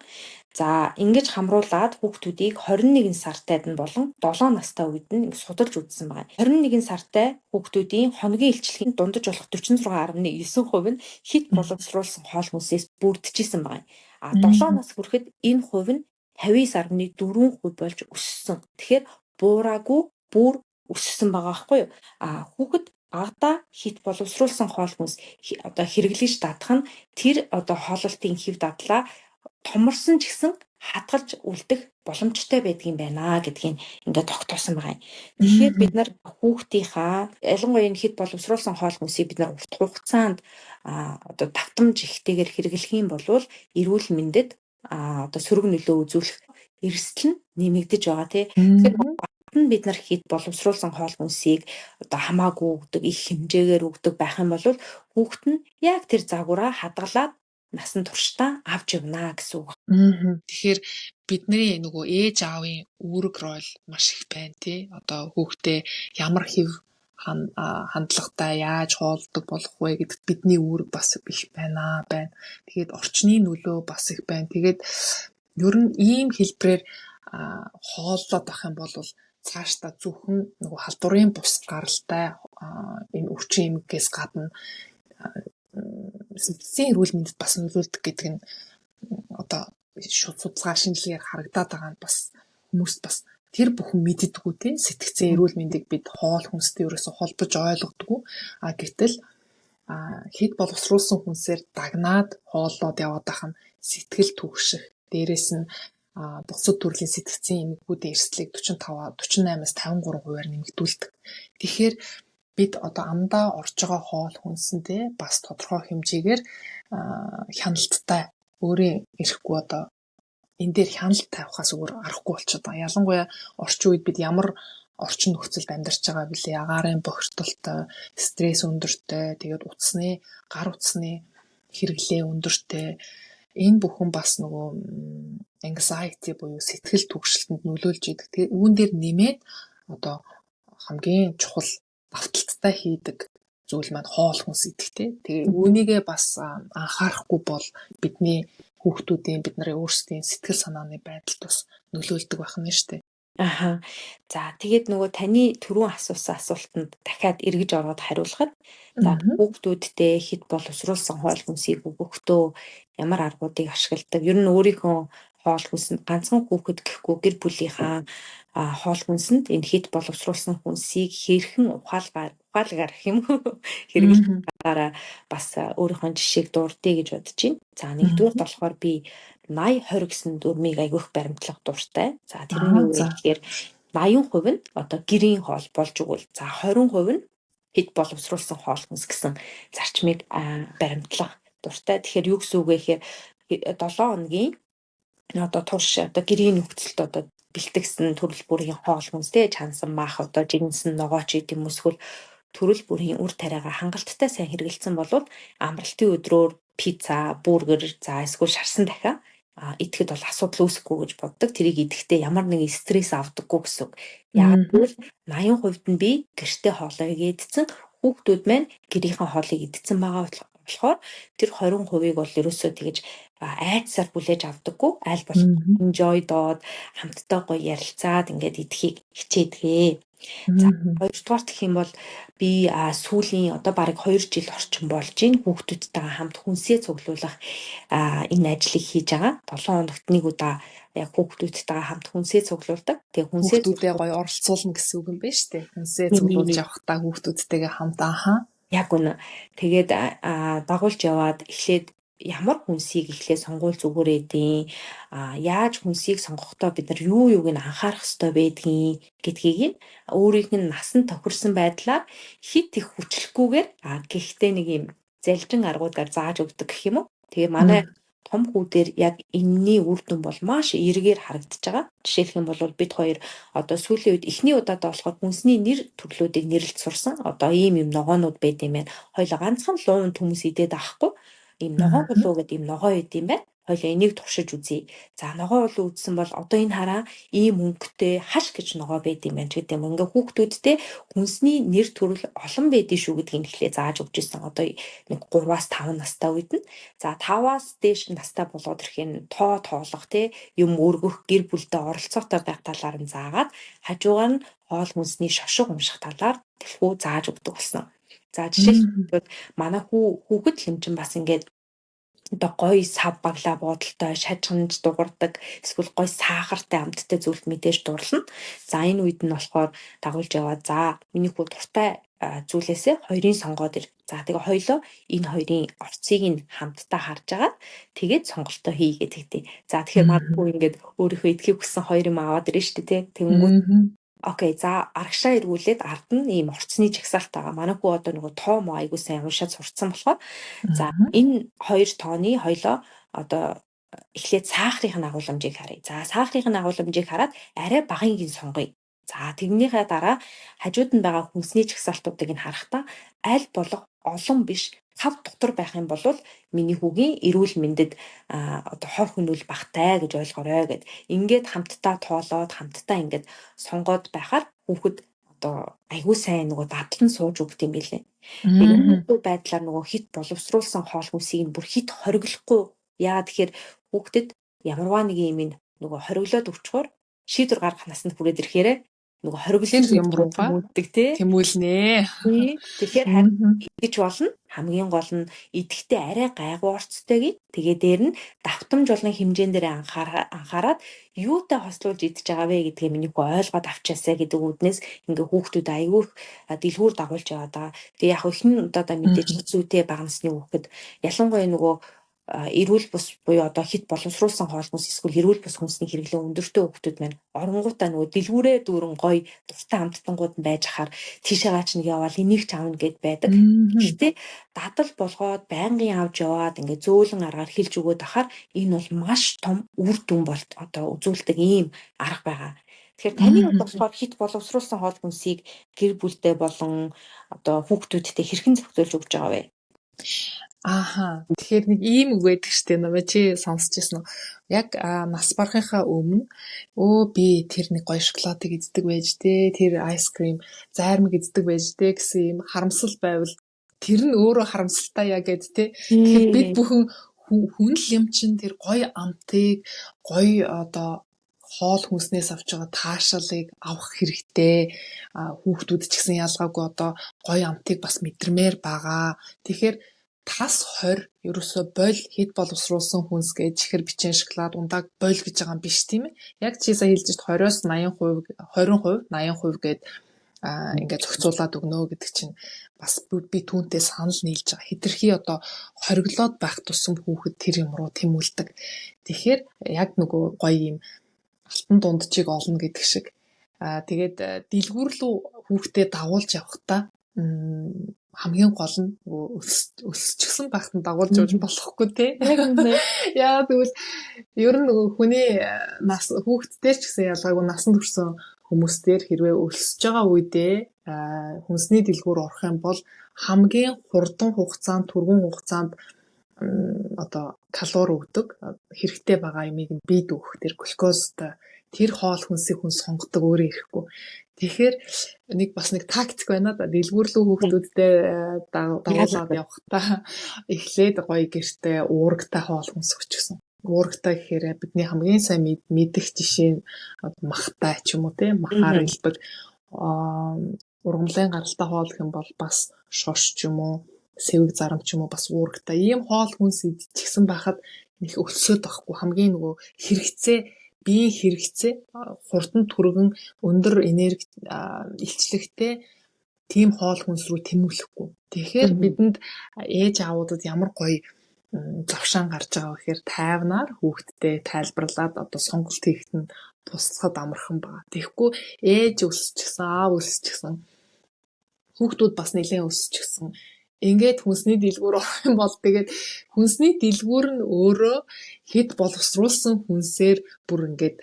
За ингэж хамруулад хүүхдүүдийг 21 сартайд нь болон 7 настай үед нь судалж үзсэн байна. 21 сартай хүүхдүүдийн хоногийн илчлэгийн дундаж болох 46.9% нь хэд боловсруулсан хоол хүнсээс бүрдчихсэн байна. 7 нас хүрэхэд энэ хувь нь 59.4% болж өссөн. Тэгэхээр буураагүй бүр өссөн байгаа байхгүй юу? Хүүхэд багада хит боловсруулсан хоол хүнс одоо хэрэглэж дадах нь тэр одоо хооллолтын хэв дадлаа томорсон ч гэсэн хадгалж үлдэх боломжтой байдгийн байна гэдгийг ингээд тогтоосон байгаа юм. Тэгэхээр бид нар хүүхдийнхаа ялангуяа энэ хит боловсруулсан хоол хүнсийг бид нар урт хугацаанд одоо давтамж ихтэйгээр хэрэглэх юм бол эрүүл мэндэд одоо сөрөг нөлөө үзүүлэх эрсдэл нь нэмэгдэж байгаа тий. Тэгэхээр бид нар хит боловсруулсан хоол хүнсийг одоо хамаагүй өгдөг, их хэмжээгээр өгдөг байх юм бол хүүхэд нь яг тэр загвараа хадгалаад насан туршдаа авч явна гэсэн үг. Тэгэхээр бидний нөгөө ээж аавын үүрэг рол маш их байна тий. Одоо хүүхдээ ямар хэв хандлагатай яаж хоолдог болох вэ гэдэгт бидний үүрэг бас их байна. Тэгээд орчны нөлөө бас их байна. Тэгээд ер нь ийм хэлбэрээр хооллоод байх юм бол цаашдаа зөвхөн нөгөө халдварын бус гаралтай энэ өвчин эмгээс гадна сэтгцийн эрүүл мэндэд бас нөлөөлдөг гэдэг нь одоо судалгаа шинжилгээр харагдаад байгаа нь бас хүмүүст бас тэр бүхэн мэддэггүй тийм сэтгцийн эрүүл мэндийг бид хоол хүнстэй ерөөсө холбож ойлгодоггүй. Гэтэл хит боловсруулсан хүнсээр дагнаад хооллоод яваад байх нь сэтгэл түгших, дээрэс нь бусад төрлийн сэтгцийн эмгэгүүдийн эрсдлийг 48-аас 53%-аар нэмэгдүүлдэг. Тэгэхээр бид одоо амдаа орж байгаа хоол хүнсэндээ бас тодорхой хэмжээгээр хяналттай өөрийн ирэхгүй одоо энэ дээр хяналт тавихаас өөр аргагүй болчиход байгаа. Ялангуяа орчин үед бид ямар орчин нөхцөлд амьдарч байгаа билээ. Агаарын бохирдолтой, стресс өндөртэй, тэгээд гар утасны хэрэглээ өндөртэй. Энэ бүхэн бас нөгөө anxiety буюу сэтгэл түгшилтэнд нөлөөлж идэг. Тэгээд үүн дээр нэмээд одоо хамгийн чухал давталттай хийдэг зүйл маань хоол хүнс идэхтэй. Тэгээ үүнийгээ бас анхаарахгүй бол бидний хүүхдүүдийн бид нарын өөрсдийн сэтгэл санааны байдалд бас нөлөөлдөг байх нь шүү дээ. За тэгээд нөгөө таны түрүүн асуусан асуултанд дахиад эргэж ороод хариулахад хүүхдүүдтэй хит боловсруулсан хоол хүнсийг өгөхдөө ямар аргуудыг ашигладаг? Ер нь өөрийнхөө хоол хүнсэнд ганцхан хүүхэд гэхгүй гэр бүлийнхаа хоол хүнсэнд энэ хит боловсруулсан хүнсийг хэрхэн ухаалгаар гэх юм хэрэглэхээр бас өөрийнхөө жишээг дурдъя гэж бодож байна. За нэгдүгээр болохоор би 80-20 гэсэн дүрмийг айгүйх баримтлах дуртай. За тэрний юу вэ гэхээр 80% нь одоо гэрийн хоол болж өгвөл за 20% нь хит боловсруулсан хоол хүнс гэсэн зарчмыг баримтлах дуртай. Тэгэхээр юу гэсэн үг вэ гэхээр 7 хоногийн одоо турш одоо гэрийн нөхцөлд одоо бэлтгэсэн төрөл бүрийн хоол хүнстэй чансан маах одоо жигнэсэн ногооч гэдэм эсвэл төрөл бүрийн үр тариагаа хангалттай сайн хэрэгэлсэн бол амралтын өдрөөр пицца, бургер, за эсвэл шарсан дахиа идэхэд бол асуудал үүсэхгүй гэж боддог. Тэрийг идэхдээ ямар нэгэн стресс авдаггүй гэсэн үг. Яг л 80% нь би гэртээ хоолоо идсэн, хүүхдүүд маань гэрийнхэн хоолыг идсэн байгаа болохоор тэр 20%-ийг бол ерөөсөө тэгэж айцсаар бүлээж авдаггүй. Аль болох enjoy доод хамтдаа гоё ярилцаад ингээд идэхийг хичээдгээ. За хоёрдугаар гэх юм бол би сүүлийн одоо бараг 2 жил орчим болж байна. Хүүхдүүдтэйгээ хамт хүнсээ цуглуулах энэ ажлыг хийж байгаа. 7 хоногт нэг удаа яг хүүхдүүдтэйгээ хамт хүнсээ цуглуулдаг. Тэгээ хүүхдүүдээ гоё оролцуулна гэсэн үг юм байна шүү дээ. Хүнсээ цуглуулж явахдаа хүүхдүүдтэйгээ хамт яг үнэ. Тэгээд дагуулж яваад эхлээд ямар хүнсийг эхлээд сонгуул зүгээр эдийн яаж хүнсийг сонгохдоо бид нар юуг нь анхаарах ёстой байдгийг гэдгийг нь өөрийнх нь насан тохирсон байдлаар хит их хүчлэхгүйгээр гэхдээ нэг юм залжин аргуудаар зааж өгдөг гэх юм уу. Тэгээ манай том хүүдээр яг энэний үр дүн бол маш эргээр харагдаж байгаа. Жишээлх юм бол бид хоёр одоо сүүлийн үед эхний удаадаа болохоор хүнсний нэр төрлүүдийг нэрлэж сурсан. Одоо ийм юм ногоонууд байд юм байна. Хоёул ганцхан луун төмөс идээд авахгүй. Ийм ногоо болоо гэдэг ийм ногоо ид юм байна. Хоёул энийг туршиж үзье. За ногоо болоо үзсэн бол одоо энэ хараа ийм өнгөтэй хаш гэж ногоо байд юм байна гэдэг юм. Ингээ хүүхдүүдтэй хүнсний нэр төрөл олон байдгийг шүү гэдгийг эхлээ зааж өгч ирсэн. Одоо нэг 3-аас 5 настай үед нь. За 5-аас дээш настай болоод ирэхин тоолох юм өргөх гэр бүлдээ оролцоотой байх талаар нь заагаад хажуугаар нь хоол хүнсний шошго унших талаар дэлгүү зааж өгдөг болсон. За жишээлбэл манай хүүхэд хэмжин бас ингээд одоо гоё сав баглаа буудалтай шажганж дуурдаг эсвэл гоё сахартай амттай зүйлд мэдээж дурлана. За энэ үед нь болохоор дагуулж яваа. За миний хүү дуртай зүйлээсээ хоёрын сонгоод ир. За тэгээ хоёлоо энэ хоёрын орцыг нь хамтдаа харж агаад тэгээд сонголтоо хийгээд тэгтээ. За тэгэхээр магадгүй ингээд өөрийнхөө идэхийг хүссэн хоёр юм аваад ирнэ шүү дээ. Тэнгүүд окей, за арагшаа эргүүлээд ард нь ийм орцны жагсаалт байгаа. Манай хүү одоо нөгөө тоо мо айгуу сайн уншаад сурцсан болохоор за энэ хоёр тооны хоёлоо одоо эхлээд сахарын агуулмжийг харъя. За сахарын агуулмжийг хараад арай багыг нь сонгоё. За тэрнийхээ дараа хажууд нь байгаа хүнсний жагсаалтуудыг нь харахтаа аль болох олон биш тав дотор байх юм бол миний хүүгийн эрүүл мэндэд одоо хор хөнөөл багтай гэж ойлгоорой гэд. Ингээд хамтдаа тоолоод хамтдаа ингээд сонгоод байхаар хүүхэд одоо айгүй сайн нөгөө дадлан сууж өгд юм билээ. Тэгээд энэ байдлаар нөгөө хит боловсруулсан хоол хүнсийг нь бүр хит хориглохгүй. Яагаад тэгэхээр хүүхдэд ямарваа нэг юм нөгөө хориглоод өгчхөөр шийдвэр гаргах насанд хүрээд ирэхээр нөгөө хориглол юм руу мөддөг тэмүүлнэ. Тэгэхээр харин идэж болно. Хамгийн гол нь идэхдээ арай гайгүй орцтойг. Тэгээ дээр нь давтамж болон хэмжээн дээр анхаарад юутай хослуулж идэж байгаа вэ гэдгийг миний хүү ойлгоод авчаасаа гэдэг үднээс ингээ хүүхдүүд аягүй дэлгүүр дагуулж яваад байгаа. Тэгээ яг ихэнх удаа мэдээж зүйтэй бага насны хүүхэд ялангуяа нөгөө эрүүл бус буюу одоо хит боловсруулсан хоол хүнс эсвэл эрүүл бус хүнсний хэрэглээ өндөртэй хүүхдүүд маань оронгуудаа нөгөө дэлгүүрээ дүүрэн гоё дуртай амттангууд нь байж хахаар тийшээгаа ч нэг яваал энийг ч аавна гэд байдаг. Гэхдээ дадал болгоод байнгын авч яваад ингээ зөөлөн аргаар хилж өгөөд ахаар энэ бол маш том үр дүн болт одоо үзүүлдэг ийм арга байгаа. Тэгэхээр таны болохоор хит боловсруулсан хоол хүнсийг гэр бүлдээ болон одоо хүүхдүүдтэй хэрхэн зохицуулж өгч байгаа вэ? Тэгэхээр нэг ийм үг байдаг штэ нөө чи сонсчихсон уу? Яг нас барахынхаа өмнө би тэр нэг гоё шоколадыг иддэг байж дээ. Тэр айскрим зайрмаг иддэг байж дээ гэсэн ийм харамсал байвал тэр нь өөрөө харамсалтай яа гэд тэ. Тэгэхээр бид бүхэн хүн л юм чин тэр гоё амтыг гоё одоо хоол хүнснээс авч байгаа таашаалыг авах хэрэгтэй. Хүүхдүүд ч гэсэн ялгаагүй одоо гоё амтыг бас мэдрэмээр байгаа. Тэгэхээр тас 20 ерөөсөө боль хэд боловсруулсан хүнс гэж чихэр бичэн шоколад ундааг боль гэж байгаа юм биш тийм ээ. Яг чи сая хэлж байгаа 20-оос 80%, 20% гээд ингээд зохицуулаад өгнө гэдэг чинь бас би түүнтэй санал нийлж байгаа. Хэтэрхий одоо хориглоод байх тусам хүүхэд тэр юм руу тэмүүлдэг. Тэгэхээр яг нөгөө гоё юм алтан дундчийг олно гэдэг шиг. Тэгээд дэлгүүр рүү хүүхдээ дагуулж явахдаа хамгийн гол нь өсчихсөн байхад дагуулж явж болохгүй тий. Яа тэгвэл ер нь нөгөө хүний нас хүүхдтэй ч гэсэн ялгаагүй насанд хүрсэн хүмүүстээр хэрвээ өсөж байгаа үедээ хүнсний дэлгүүр орох юм бол хамгийн хурдан хугацаанд түргэн хугацаанд одоо калори өгдөг хэрэгтэй байгаа юмыг нь бийд өгөх тэр глюкозтой тэр хоол хүнсийг хүн сонгодог өөрөө ирэхгүй. Тэгэхээр нэг бас нэг тактик байна да. Дэлгүүрлүү хүүхдүүдтэй дагуулад явахдаа эхлээд гоё гэртээ уурагтай хоол хүнс өгчихсөн. Уурагтай гэхээр бидний хамгийн сайн мэдэх жишээ нь махтай ч юм уу те махаар илбэг ургамлын гаралтай хоол гэх юм бол бас шорш ч юм уу сэвэг зарам ч юм уу бас уурагтай ийм хоол хүнс идчихсэн байхад их өсөөд байхгүй хамгийн нөгөө хэрэгцээ биеийн хэрэгцээ хурдан түргэн өндөр энерги илчлэгтэй тийм хоол хүнс рүү тэмүүлэхгүй. Тэгэхээр бидэнд ээж аавуудад ямар гоё завшаан гарч байгаа гэхээр тайвнаар хүүхдтэй тайлбарлаад одоо сонголт хийхэд нь туслахад амархан байна. Тэгэхгүй ээж өсчихсэн, аав өсчихсэн хүүхдүүд бас нэлээд өсчихсэн. Ингээд хүнсний дэлгүүр орох юм бол тэгээд хүнсний дэлгүүр нь өөрөө хэд боловсруулсан хүнсээр бүр ингээд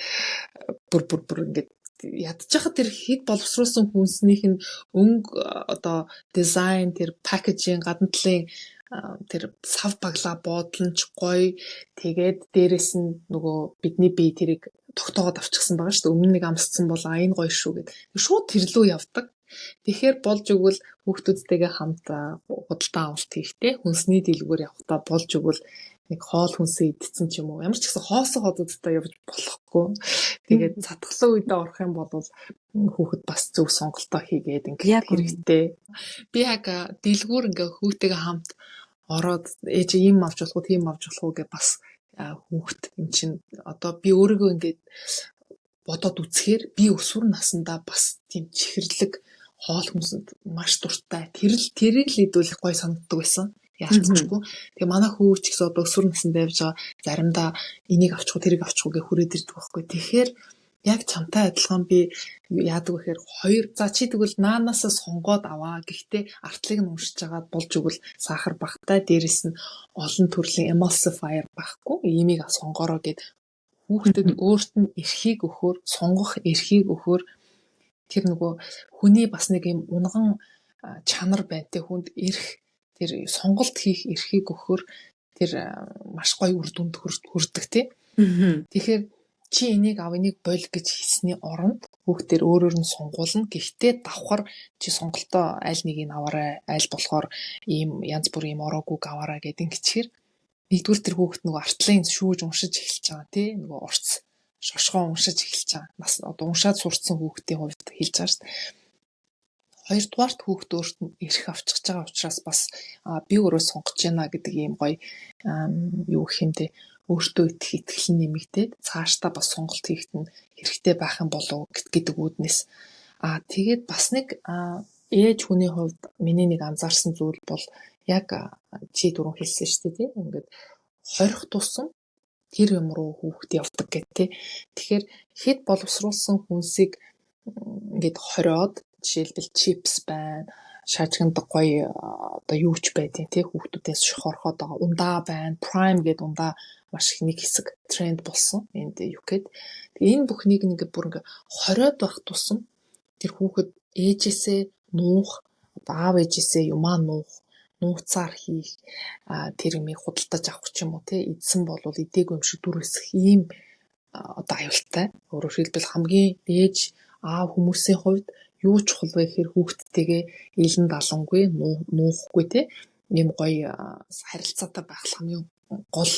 ядчихад тэр хэд боловсруулсан хүнснийх нь өнгө одоо дизайн тэр пакэжийн гадна талын тэр сав баглаа боодлонч гоё тэгээд дээрэс нь нөгөө бидний бие тэрийг тогтоогод авчихсан байгаа шүү дээ. Өмнө нэг амсцсан бол энэ гоё шүү гэдэг. Шууд тэрлүү явдаг. Тэгэхээр болж өгвөл хүүхдүүдтэйгээ хамт худалдан авалт хийхдээ хүнсний дэлгүүр явахдаа болж өгвөл нэг хоол хүнсээ идсэн ч юм уу. Ямар ч гэсэн хоосон ходуудтай явж болохгүй. Тэгээд цатгалан үедээ орох юм бол хүүхэд бас зөв сонголтоо хийгээд ингээд хэрэгтэй. Би яг дэлгүүр ингээ хүүхдтэйгээ хамт ороод ээж ийм авч болох уу, тийм авч болох уу гэж бас хүүхэд юм чинь одоо би өөрийгөө ингээд бодоод үзэхээр би өсвөр насндаа бас тийм чихэрлэг хоол хүнсэнд маш дуртай. Тэрийг л идүүлэх гой санагддаг байсан. Яаж ч үгүй. Тэгээ манай хүү ч гэсэн одоо өсвөр наснд явж байгаа заримдаа энийг авчихгүй тэрийг авчихгүй гэж хүрээд ирдэг байхгүй. Тэгэхээр яг чамтай адилхан би яадаг вэ гэхээр хоёр за чи тэгвэл наанаасаа сонгоод аваа. Гэхдээ артлыг нь уншиж агаад болж өгвөл сахар багтай дээрэс нь олон төрлийн emulsifier байхгүй. Иймийг сонгороо гэд хүүхдэд өөрт нь эрхийг өгөхөөр сонгох эрхийг өгөхөөр тэр нөгөө хүний бас нэг юм унган чанар байна те хүнд эрх тэр сонголт хийх эрхийг өгөхөөр тэр маш гоё үр дүнд хүрдэг те. Тэгэхээр чи энийг ав энийг боль гэж хэлсний оронд хүүхдээр өөрөөр нь сонгуулна. Гэхдээ давхар чи сонголтоо аль нэгийг аваарай, аль болохоор ийм янз бүрийн ороогүй аваарай гэдэг ингэчээр нэгдүгээр тэр хүүхэд нөгөө артлын шүүж уншиж эхэлж байгаа тий нөгөө урц шошгоо уншиж эхэлж байгаа. Бас одоо уншаад сурцсан хүүхдийн хувьд хэлж байгаа шүү дээ. Хоёрдугаарт хүүхэд өөрт нь эрх авчиж байгаа учраас бас би өөрөө сонгож байна гэдэг ийм гоё юу гэх юм те өөртөө итгэл нэмэгдээд цаашдаа бас сонголт хийхэд нь хэрэгтэй байх юм болов гэдэг үүднээс тэгээд бас нэг ээж хүний хувьд миний нэг анзаарсан зүйл бол яг чи түрүүн хэлсэн шүү дээ тийм ингээд хорих тусам тэр юм руу хүүхэд явдаг гэх тээ. Тэгэхээр хэд боловсруулсан хүнсийг ингээд хориод жишээлбэл чипс байна, шажигндаг гоё одоо юу ч байдیں۔ Тэ хүүхдүүдээс шохорхоод байгаа ундаа байна, prime гэдэг ундаа маш их нэг хэсэг тренд болсон энд UK-д. Тэгээ энэ бүхнийг ингээд бүр ингээд хориод байх тусам тэр хүүхэд ээжээсээ нуух, аав ээжээсээ юмаа нууцаар хийх тэр юмыг худалдаж авах ч юм уу те эдсэн болвол идээгүй юм шиг дүр эсэх ийм одоо аюултай. Өөрөөр хэлбэл хамгийн ээж аав хүмүүсийн хувьд юу чухал вэ гэхээр хүүхдтэйгээ илэн далангүй нуухгүй те ийм гоё харилцаатай байх хамгийн гол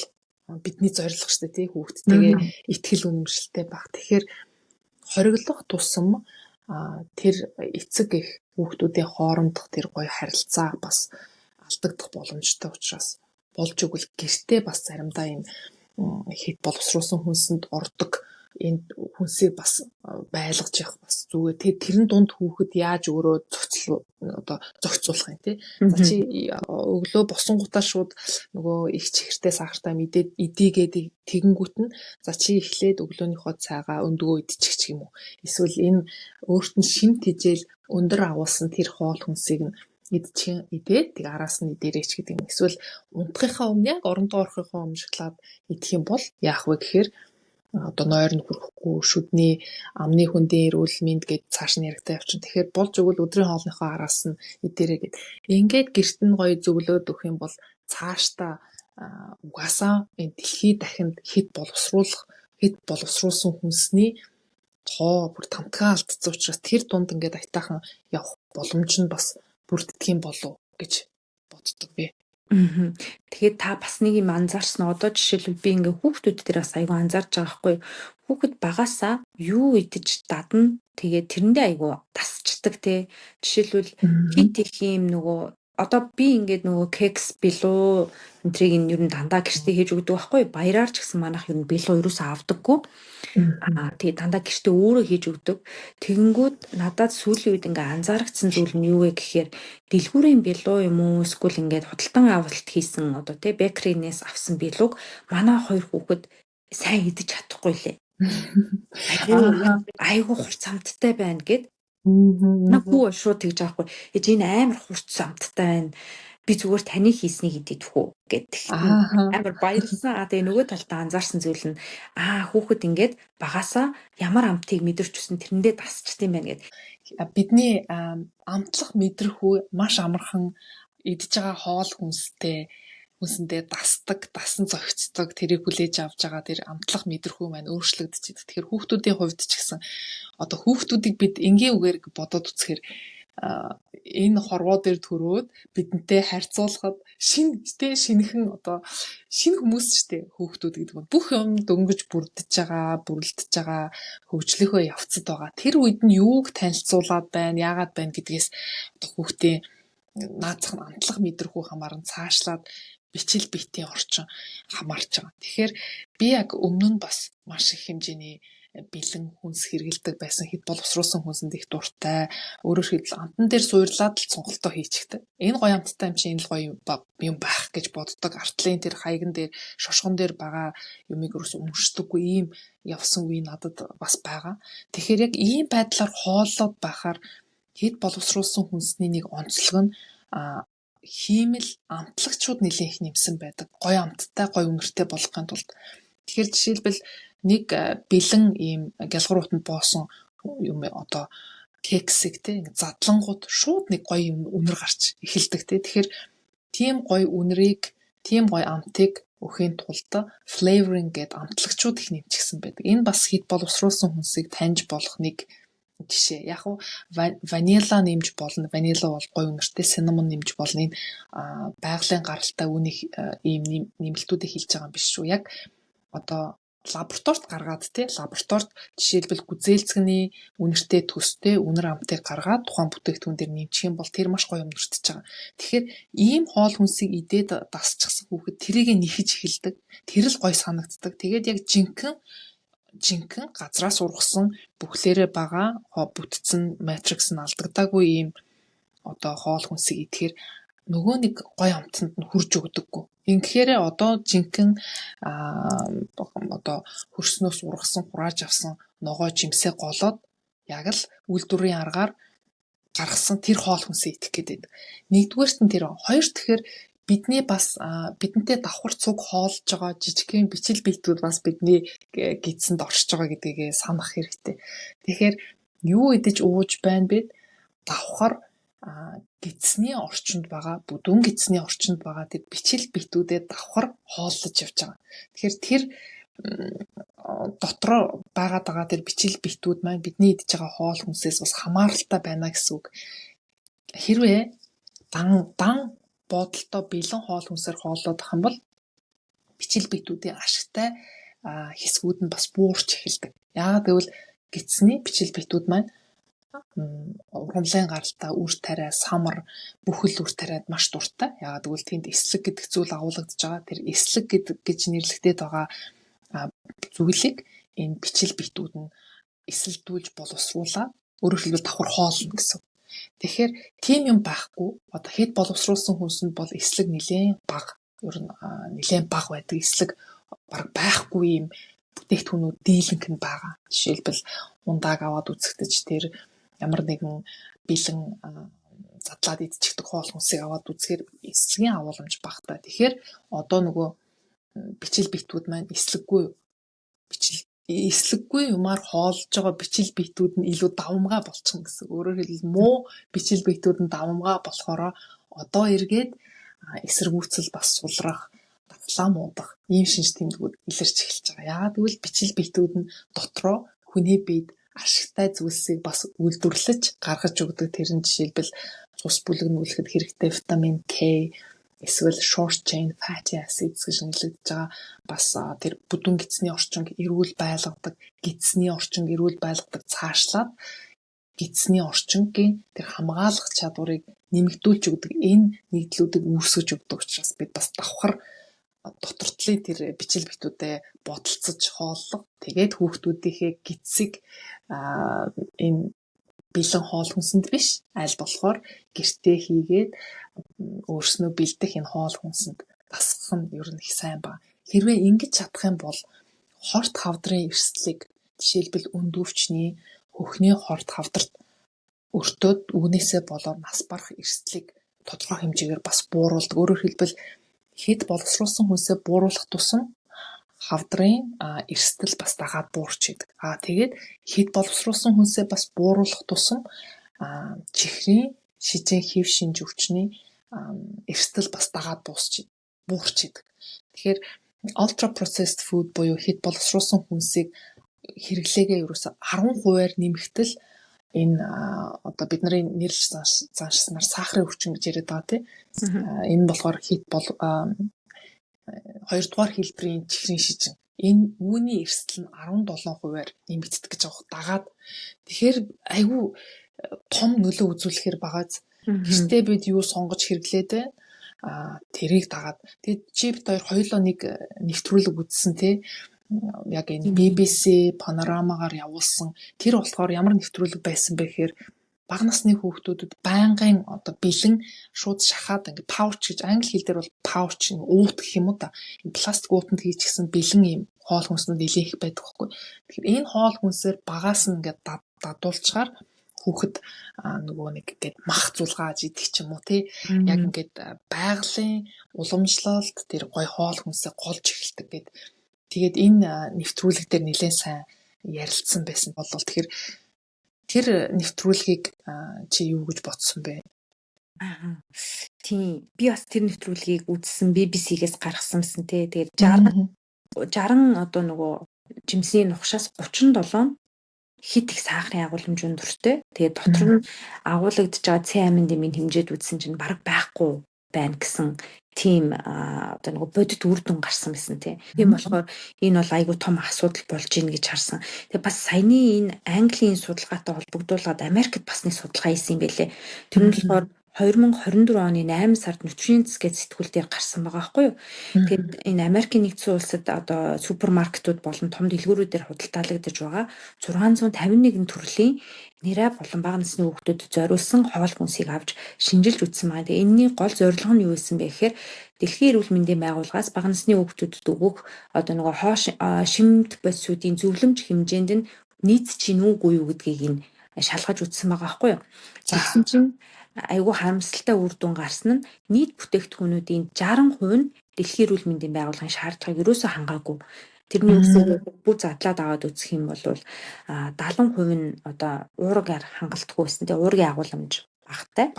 бидний зорилго шүү дээ тий хүүхдтэйгээ ихтгэл үнэмшилтэй байх. Тэгэхээр хориглох тусам тэр эцэг их хүүхдүүдийн хоорондох тэр гоё харилцаа бас алдагдах боломжтой учраас болж өгвөл гэртээ бас заримдаа юм хэд боловсруулсан хүнсэнд ордог энэ хүнсийг бас байлгаж явах бас зүгээр. Тэрэн дунд хүүхэд яаж өөрөө зохицуулах юм те. За чи өглөө босонгуудаа шууд нөгөө их чихэртэй сахартай идээгээд тэгэнгүүт нь за чи эхлээд өглөөнийхөө цайгаа өндгөө идчих ч юм уу. Эсвэл энэ өөрт нь шимт хижээл өндөр агуулсан тэр хоол хүнсийг нь идээд тэг араас нь идэрээч гэдэг юм. Эсвэл унтахынхаа өмнө яг орондоо орохынхаа өмнө шоколад идэх юм бол яах вэ гэхээр одоо нойрны хүрэхгүй шүдний амны хүндийн эрүүл мэнд гэд цааш нь яригтай явчихна. Тэгэхээр болж өгвөл өдрийн хоолныхоо араас нь идэрээ гэд. Ингээд гэрт нь гоё зөвлөөд өгөх юм бол цаашдаа угаасаа энэ дэлхий дахинд хэд боловсруулсан хүнсний тоо бүр тамтгаа алдсан учраас тэр дунд ингээд айтаахан явах боломж нь бас бүрддэг юм болов гэж боддог би. Тэгээд та бас нэг юм анзаарсан. Одоо жишээлбэл би ингээ хүүхдүүд дээр бас айгүй анзаарч байгаа байхгүй. Хүүхэд багасаа юу идэж дадна. Тэгээд тэрэндээ айгүй тасчдаг те. Жишээлбэл хит их юм нөгөө одоо би ингээд нөгөө кекс билүү энтрийг нь ер нь дандаа гэртээ хийж өгдөг байхгүй. Баяраар ч гэсэн манайх ер нь билүү ерөөсөө авдаггүй. Тэгээ дандаа гэртээ өөрөө хийж өгдөг. Тэгэнгүүт надад сүүлийн үед ингээ анзаарчихсан зүйл нь юу вэ гэхээр дэлгүүрийн билүү юм уу эсвэл ингээд худалдан авалт хийсэн одоо тий бекринээс авсан билүүг манай хоёр хүүхэд сайн идэж чадахгүй лээ. Айгуу хурц амттай байна гэд. Наггүй шууд тэгж аахгүй. Ээж энэ амар хурц амттай байна. Би зүгээр таны хийснийг идэх үү гэдэг. Амар баярлсан. Тэгээ нөгөө талдаа анзаарсан зүйл нь хүүхэд ингээд багасаа ямар амтыг мэдэрч үсэн тэрэндээ тасчт юм байна гэдэг. Бидний амтлах мэдрэхүй маш амархан идж байгаа хоол хүнсэндээ дасан зохицдог тэрийг хүлээж авч байгаа тэр амтлах мэдрэхүй маань өөрчлөгдөж идэг. Тэгэхээр хүүхдүүдийн хувьд ч гэсэн одоо хүүхдүүдийг бид энгийн үгээр бодоод үзэхээр энэ хорвоо дээр төрөөд бидэнтэй харьцуулахад шинэхэн одоо шинэ хүмүүс ч дээ хүүхдүүд гэдэг нь бүх юм дөнгөж бүрдэж байгаа хөгжлийнхөө явцад байгаа. Тэр үед нь юуг танилцуулаад байна, яагаад байна гэдгээс одоо хүүхдийн наацх нь амтлах мэдрэггүй хамааран цаашлаад бичил битийн орчин хамаарч байгаа. Тэгэхээр би яг өмнө нь бас маш их хэмжээний бэлэн хүнс хэрэгэлдэг байсан, хэд боловсруулсан хүнсэнд их дуртай. Өөрөөр хэлбэл амтан дээр суурлаад л цонголтоо хийчихдэг. Энэ гоё амттай юм чи энэ л гоё юм байх гэж боддог. Артлын тэр хаягн дээр, шошгон дээр байгаа юмыг өрөөс өмөршдөггүй ийм явсан үе надад бас байгаа. Тэгэхээр яг ийм байдлаар хооллоод байхаар хэд боловсруулсан хүнсний нэг онцлог нь хиймэл амтлагчуд нэлээд их нэмсэн байдаг. Гоё амттай, гоё үнэртэй болгохын тулд. Тэгэхээр жишээлбэл нэг бэлэн ийм гялгууртанд боосон юм одоо кексик те задлангууд шууд нэг гоё үнэр гарч эхэлдэг те. Тэгэхээр тийм гоё үнэрийг, тийм гоё амтыг өхийн тулд flavoring гэдэг амтлагчуд их нэмчихсэн байдаг. Энэ бас хэд боловсруулсан хүнсийг таньж болох нэг жишээ. Яг уу ванила нэмж болно. Ванила бол гоё үнэртэй, cinnamon нэмж болно. Энэ байгалийн гаралтай үнийг ийм нэмэлтүүдийг хийж байгаа юм биш шүү. Яг одоо лабораторид гаргаад лабораторид жишээлбэл гүзээлцгэний үнэртэй төстэй үнэр амтыг гаргаад тухайн бүтээгдэхүүн дээр нэмчих юм бол тэр маш гоё үнэртэж байгаа. Тэгэхээр ийм хоол хүнсийг идээд дасчихсан хүүхэд тэрийг нэхэж эхэлдэг. Тэр л гоё санагддаг. Тэгээд яг жинхэнэ газраас ургасан бүхлээрээ байгаа бүтцэн матрикс нь алдагдаагүй ийм одоо хоол хүнсийг идэхээр нөгөө нэг гоё амтанд нь хүрж өгдөггүй. Ингэхээр одоо жинхэнэ одоо хөрснөөс ургасан, хурааж авсан ногоо жимсээ голоод яг л үйлдвэрийн аргаар гаргасан тэр хоол хүнсээ идэх гэдэг. Нэгдүгээрт нь тэр, хоёр тэгэхээр бидний бас бидэнтэй давхар цуг хоолж байгаа жижигхэн бичил биетүүд бас бидний гидсэнд оршиж байгаа гэдгийг санах хэрэгтэй. Тэгэхээр юу идэж ууж байна бэ? Давхар гидсний орчинд байгаа, бүдүүн гидсний орчинд байгаа тэр бичил биетүүдэд давхар хооллож явж байгаа. Тэгэхээр тэр дотроо байгаа тэр бичил биетүүд маань бидний идэж байгаа хоол хүнсээс бас хамааралтай байна гэсэн үг. Хэрвээ дан бодолтой бэлэн хоол хүнсээр хооллоод ах юм бол бичил биетүүдийн ашигтай хэсгүүд нь бас буурч эхэлдэг. Яагаад гэвэл гидсний бичил биетүүд маань ургамлын гаралтай, үр тариа, самар, бүхэл үр тариад маш дуртай. Яагаад гэвэл тэнд эслэг гэдэг зүйл агуулгадж байгаа. Тэр эслэг гэж нэрлэгдээд байгаа зүйлийг энэ бичил биетүүд нь эсэлдүүлж боловсруулаад өөрөөр хэлбэл давхар хоолно гэсэн. Тэгэхээр тийм юм байхгүй. Одоо хэд боловсруулсан хүнсэнд бол эслэг нэлээд бага. Ер нь нэлээд бага байдаг. Эслэг бараг байхгүй юм бүтээгдэхүүнүүд дийлэнх нь байгаа. Жишээлбэл ундааг аваад үзэгдэж тэр ямар нэгэн бэлэн задлаад идчихдэг хоол хүнсийг аваад үзэхээр эслэгийн агуулмж багтаа. Тэгэхээр одоо нөгөө бичил биетүүд маань эслэггүй юмар хоолж байгаа бичил биетүүд нь илүү давмгай болчихно гэсэн. Өөрөөр хэлбэл муу бичил биетүүд нь давмгай болохоор одоо эргээд эсэргүүцэл бас сулрах, давлаа муудах ийм шинж тэмдгүүд илэрч эхэлж байгаа. Яагаад гэвэл бичил биетүүд нь дотроо хүний биед ашигтай зүйлсийг бас үйлдвэрлэж гаргаж өгдөг. Тэр нь жишээлбэл цус бүлэгнүүлэхэд хэрэгтэй витамин К, эсвэл short chain fatty acids гэж нэрлэгдэж байгаа. Бас тэр бүдүүн гидсний орчинг эрүүл байлгадаг, гидсний орчинг эрүүл байлгадаг цаашлаад гидсний орчингийн тэр хамгаалах чадварыг нэмэгдүүлж өгдөг. Энэ нэгдлүүдийг үүсгэж өгдөг учраас бид бас давхар дотортлын тэр бичил биетүүдэд бодолцож хооллого. Тэгээд хүүхдүүдийнхээ гидсийг энэ бэлэн хоол хүнсэнд биш, аль болохоор гэртээ хийгээд өөрснөө бэлдэх энэ хоол хүнсэнд тасгах нь ер нь их сайн ба. Хэрвээ ингэж чадах юм бол хорт хавдрын эрсдлийг жишээлбэл өндөвчний, хөхний хорт хавдарт өртөөд үүнээсээ болоод нас барах эрсдлийг тодорхой хэмжээгээр бас бууруулдаг. Өөрөөр хэлбэл хэд боловсруулсан хүнсээ бууруулах тусам хавдрын эрсдэл бас дагаад буурч идэг. Тэгээд хэд боловсруулсан хүнсээ бас бууруулах тусам чихрийн шижин хэв шинж өвчний эрсдэл бас дагаад буурч идэг. Тэгэхээр ultra processed food буюу хэд боловсруулсан хүнсийг хэрэглээгээ ерөөсө 10%-аар нэмэгтэл энэ одоо бидний нэрлж заншсанаар сахарын өвчин гэж яриад байгаа тийм. Энэ болохоор хэд бол хоёрдугаар хэлбэрийн чихрийн шижин. Энэ үүний эрсдэл нь 17%-аар нэмэгддэг гэж байгаа дагаад. Тэгэхээр айгүй том нөлөө үзүүлэхээр багаз Гэртээ бид юу сонгож хэрэглээд байна. Тэрийг дагаад тэгээд чи бид хоёулаа нэг нэвтрүүлэг үзсэн тий. Яг энэ BBC панорамагаар явуулсан тэр болохоор ямар нэвтрүүлэг байсан бэ гэхээр бага насны хүүхдүүдэд байнгын одоо бэлэн шууд шахаад ингээд пауч гэж англи хэл дээр бол пауч уут гэх юм уу та. Пластик уутанд хийчихсэн бэлэн юм хоол хүнснүүд нэлээх байдаг байхгүй. Тэгэхээр энэ хоол хүнсээр багаас нь ингээд дадуулчаар хүүхэд нөгөө нэг ингээд мах зулгааж идэх ч юм уу тий. Яг ингээд байгалийн уламжлалт тэр гой хоол хүнсээ голж эхэлдэг гэдэг. Тэгээд энэ нэвтрүүлэг дээр нэлээд сайн ярилцсан байсан бол тэгэхээр тэр нэвтрүүлгийг чи юу гэж бодсон бэ? Тийм. Би бас тэр нэвтрүүлгийг үзсэн BBC-гээс гаргасансэн тий. Тэгээд 60 одоо нөгөө жимсийн нухшаас 37 хит их сахарын агуулмж өндөртэй. Тэгээд дотор нь агуулгадж байгаа C амин дэмийн хэмжээд үзсэн чинь бараг байхгүй байна гэсэн тийм одоо нөгөө бодит үр дүн гарсан байсан тийм. Тийм болохоор энэ бол айгүй том асуудал болж ийн гэж харсан. Тэгээ бас саяны энэ Английн судалгаатай холбогдуулаад Америкт бас нэг судалгаа хийсэн юм байлээ. Тэр нь болохоор 2024 оны 8 сард Nutrients гэж сэтгүүл дээр гарсан байгаа байхгүй юу. Тэгээд энэ Америкийн нэгдсэн улсад одоо супермаркетууд болон том дэлгүүрүүдээр худалдаалагдаж байгаа 651 төрлийн нэрэ болон бага насны хүүхдүүдэд зориулсан хоол хүнсийг авч шинжилж үзсэн байна. Тэгээ энэний гол зорилго нь юу байсан бэ гэхээр Дэлхийн эрүүл мэндийн байгууллагаас бага насны хүүхдүүдэд өгөх одоо нөгөө шимт бодисуудын зөвлөмж хэмжээнд нь нийцэж гин үгүй юу гэдгийг нь шалгаж үзсэн байгаа байхгүй юу. Тэгсэн чинь айгүй харамсалтай үр дүн гарсан нь нийт бүтээгдэхүүнүүдийн 60% нь Дэлхийн эрүүл мэндийн байгууллагын шаардлагыг ерөөсөө хангаагүй. Тэрний үсээр бүр задлаад аваад үзэх юм бол 70% нь одоо уургаар хангалтгүй байсан. Тэгээ уургийн агуулмж багтай.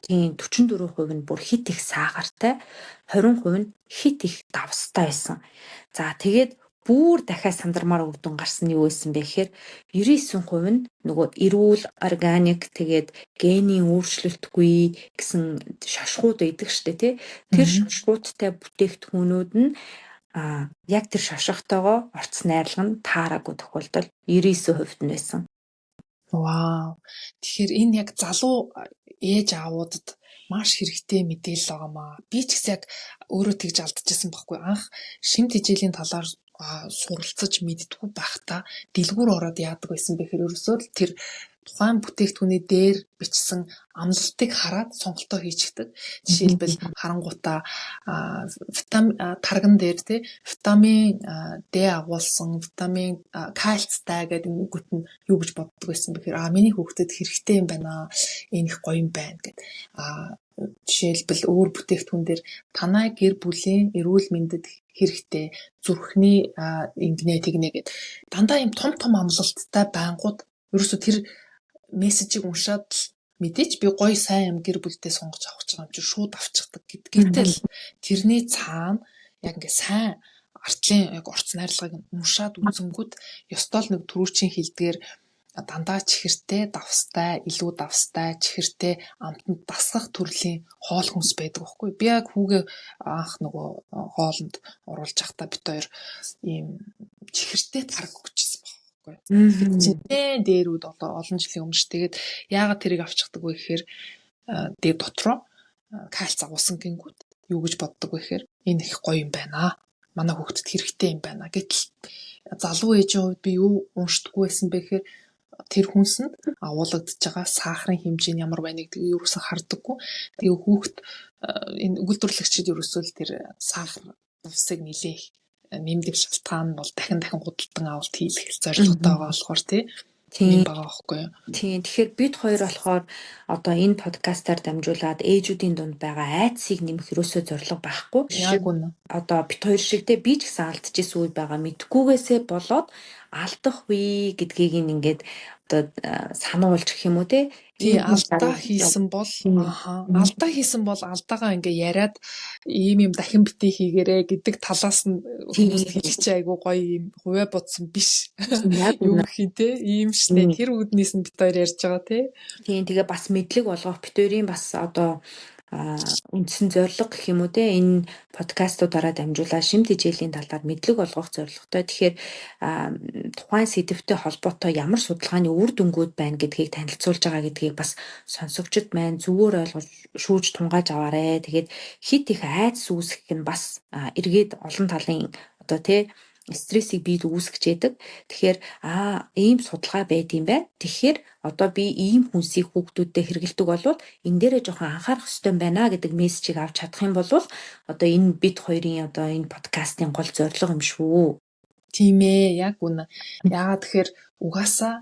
Тийм 44% нь бүр хит их сахартай, 20% нь хит их давстай байсан. За тэгээд бүр дахиад сандармаар үр дүн гарсан нь юу байсан бэ гэхээр 99% нь нөгөө эрүүл органик тэгээд генийн өөрчлөлтгүй гэсэн шошгууд байдаг штэ тий. Тэр шошгуудтай бүтээгдэхүүнүүд нь яг тэр шошготойгоо орц найрлага нь таараагүй тохиолдол 99% нь байсан. Вау. Тэгэхээр энэ яг залуу ээж аавуудад маш хэрэгтэй мэдээлэл байгаамаа. Би ч гэсэн яг өөрөө тэгж алдчихсан байхгүй. Анх шимт хичээлийн талаар суралцаж мэддэггүй байхдаа дэлгүүр ороод яадаг байсан бэ гэхээр ерөөсөө тэр тухайн бүтээгдэхүүний дээр бичсэн амлалтыг хараад сонголтоо хийчихдэг. Жишээлбэл харангуйтаа тарган дээр тий витамин D агуулсан, витамин кальцтай гэдэг нэгүт нь юу гэж боддог байсан бэ гэхээр миний хүүхдэд хэрэгтэй юм байна. Энэ их гоё юм байна гэд. Жишээлбэл өөр бүтээгдэхүүн дээр танай гэр бүлийн эрүүл мэндэд хэрэгтэй зүрхний ингэнэ тэгнэ гэд дандаа юм том амлалттай байнгут ерөөсө тэр мессежийг уншаад мэдээч би гоё сайн юм гэр бүлдээ сонгож авах гэж байгаа юм чи шууд авчихдаг гэдгээтэл тэрний цаана яг ингээ сайн артлын яг орц найрлагыг уншаад үзэнгүүт ёстой л нэг түрүүчийн хэлдгээр дандаа чихэртэй, давстай, илүү давстай, чихэртэй амтнд дасгах төрлийн хоол хүнс байдаг байхгүй. Би яг хүүгээ анх нөгөө хоолнд оруулж явахдаа бид хоёр ийм чихэртэй тарг өгчихсэн байхгүй. Чинээ дээрүүд олон жилийн өмнө ш. Тэгээд яагаад тэрийг авчихдаг вэ гэхээр дээр дотроо кальц агуулсан гингүүд юу гэж боддог вэ гэхээр энэ их гоё юм байна. Манай хүүхдэд хэрэгтэй юм байна. Гэтэл залуу ээжийн хувьд би юу уншдаггүй байсан бэ гэхээр тэр хүнсэнд агуулгадж байгаа сахарын хэмжээ нь ямар байна гэдгийг ерөөсөө хардаггүй. Тэгээ хүүхд энэ өгүүлбэрлэгчид ерөөсөө л тэр сахар давсыг нэлээх нэмдэг шалтгаан нь бол дахин худалдан авалт хийх зорилготой байгаа болохоор тийм байгаа байхгүй юу. Тийм. Тэгэхээр бид хоёр болохоор одоо энэ подкастаар дамжуулаад ээжүүдийн дунд байгаа айдсыг нэмэх ерөөсөө зорилго байхгүй. Яг үнэ. Одоо бид хоёр шиг би ч гэсэн алдчихсан үе байгаа мэдгүйгээсээ болоод алдах үе гэдгийг ингээд одоо сануулж гэх юм уу те. Тийм алдаа хийсэн бол алдаа хийсэн бол алдаагаа ингээ яриад ийм дахин битээ хийгэрээ гэдэг талаас нь хүмүүс хэлэх чи айгу гоё юм хувиа бодсон биш. Юу гэх юм те ийм штэ тэр үүднээс нь бид хоёр ярьж байгаа те. Тийм тэгээ бас мэдлэг болгох бид хоёрын бас одоо үндсэн зорилго гэх юм уу те энэ подкастуудаараа дамжуулаад шимт хичээлийн талаар мэдлэг олгох зорилготой. Тэгэхээр тухайн сэдвтэй холбоотой ямар судалгааны үр дүнгууд байна гэдгийг танилцуулж байгаа гэдгийг бас сонсогчд маань зүгээр ойлгож шүүж тунгааж аваарэ. Тэгээд хит их айдас үүсгэх нь бас эргээд олон талын одоо те стрессийг бид үүсгэж яадаг. Тэгэхээр ийм судалгаа байд юм байна. Тэгэхээр одоо би ийм хүнсийг хүүхдүүдэд хэрэгэлдэг болвол энэ дээрээ жоохон анхаарах хэрэгтэй байна гэдэг мессежийг авч чадах юм бол одоо энэ бид хоёрын одоо энэ подкастын гол зорилго юм шүү. Тийм ээ, яг үнэ. Яагаад тэгэхээр угаасаа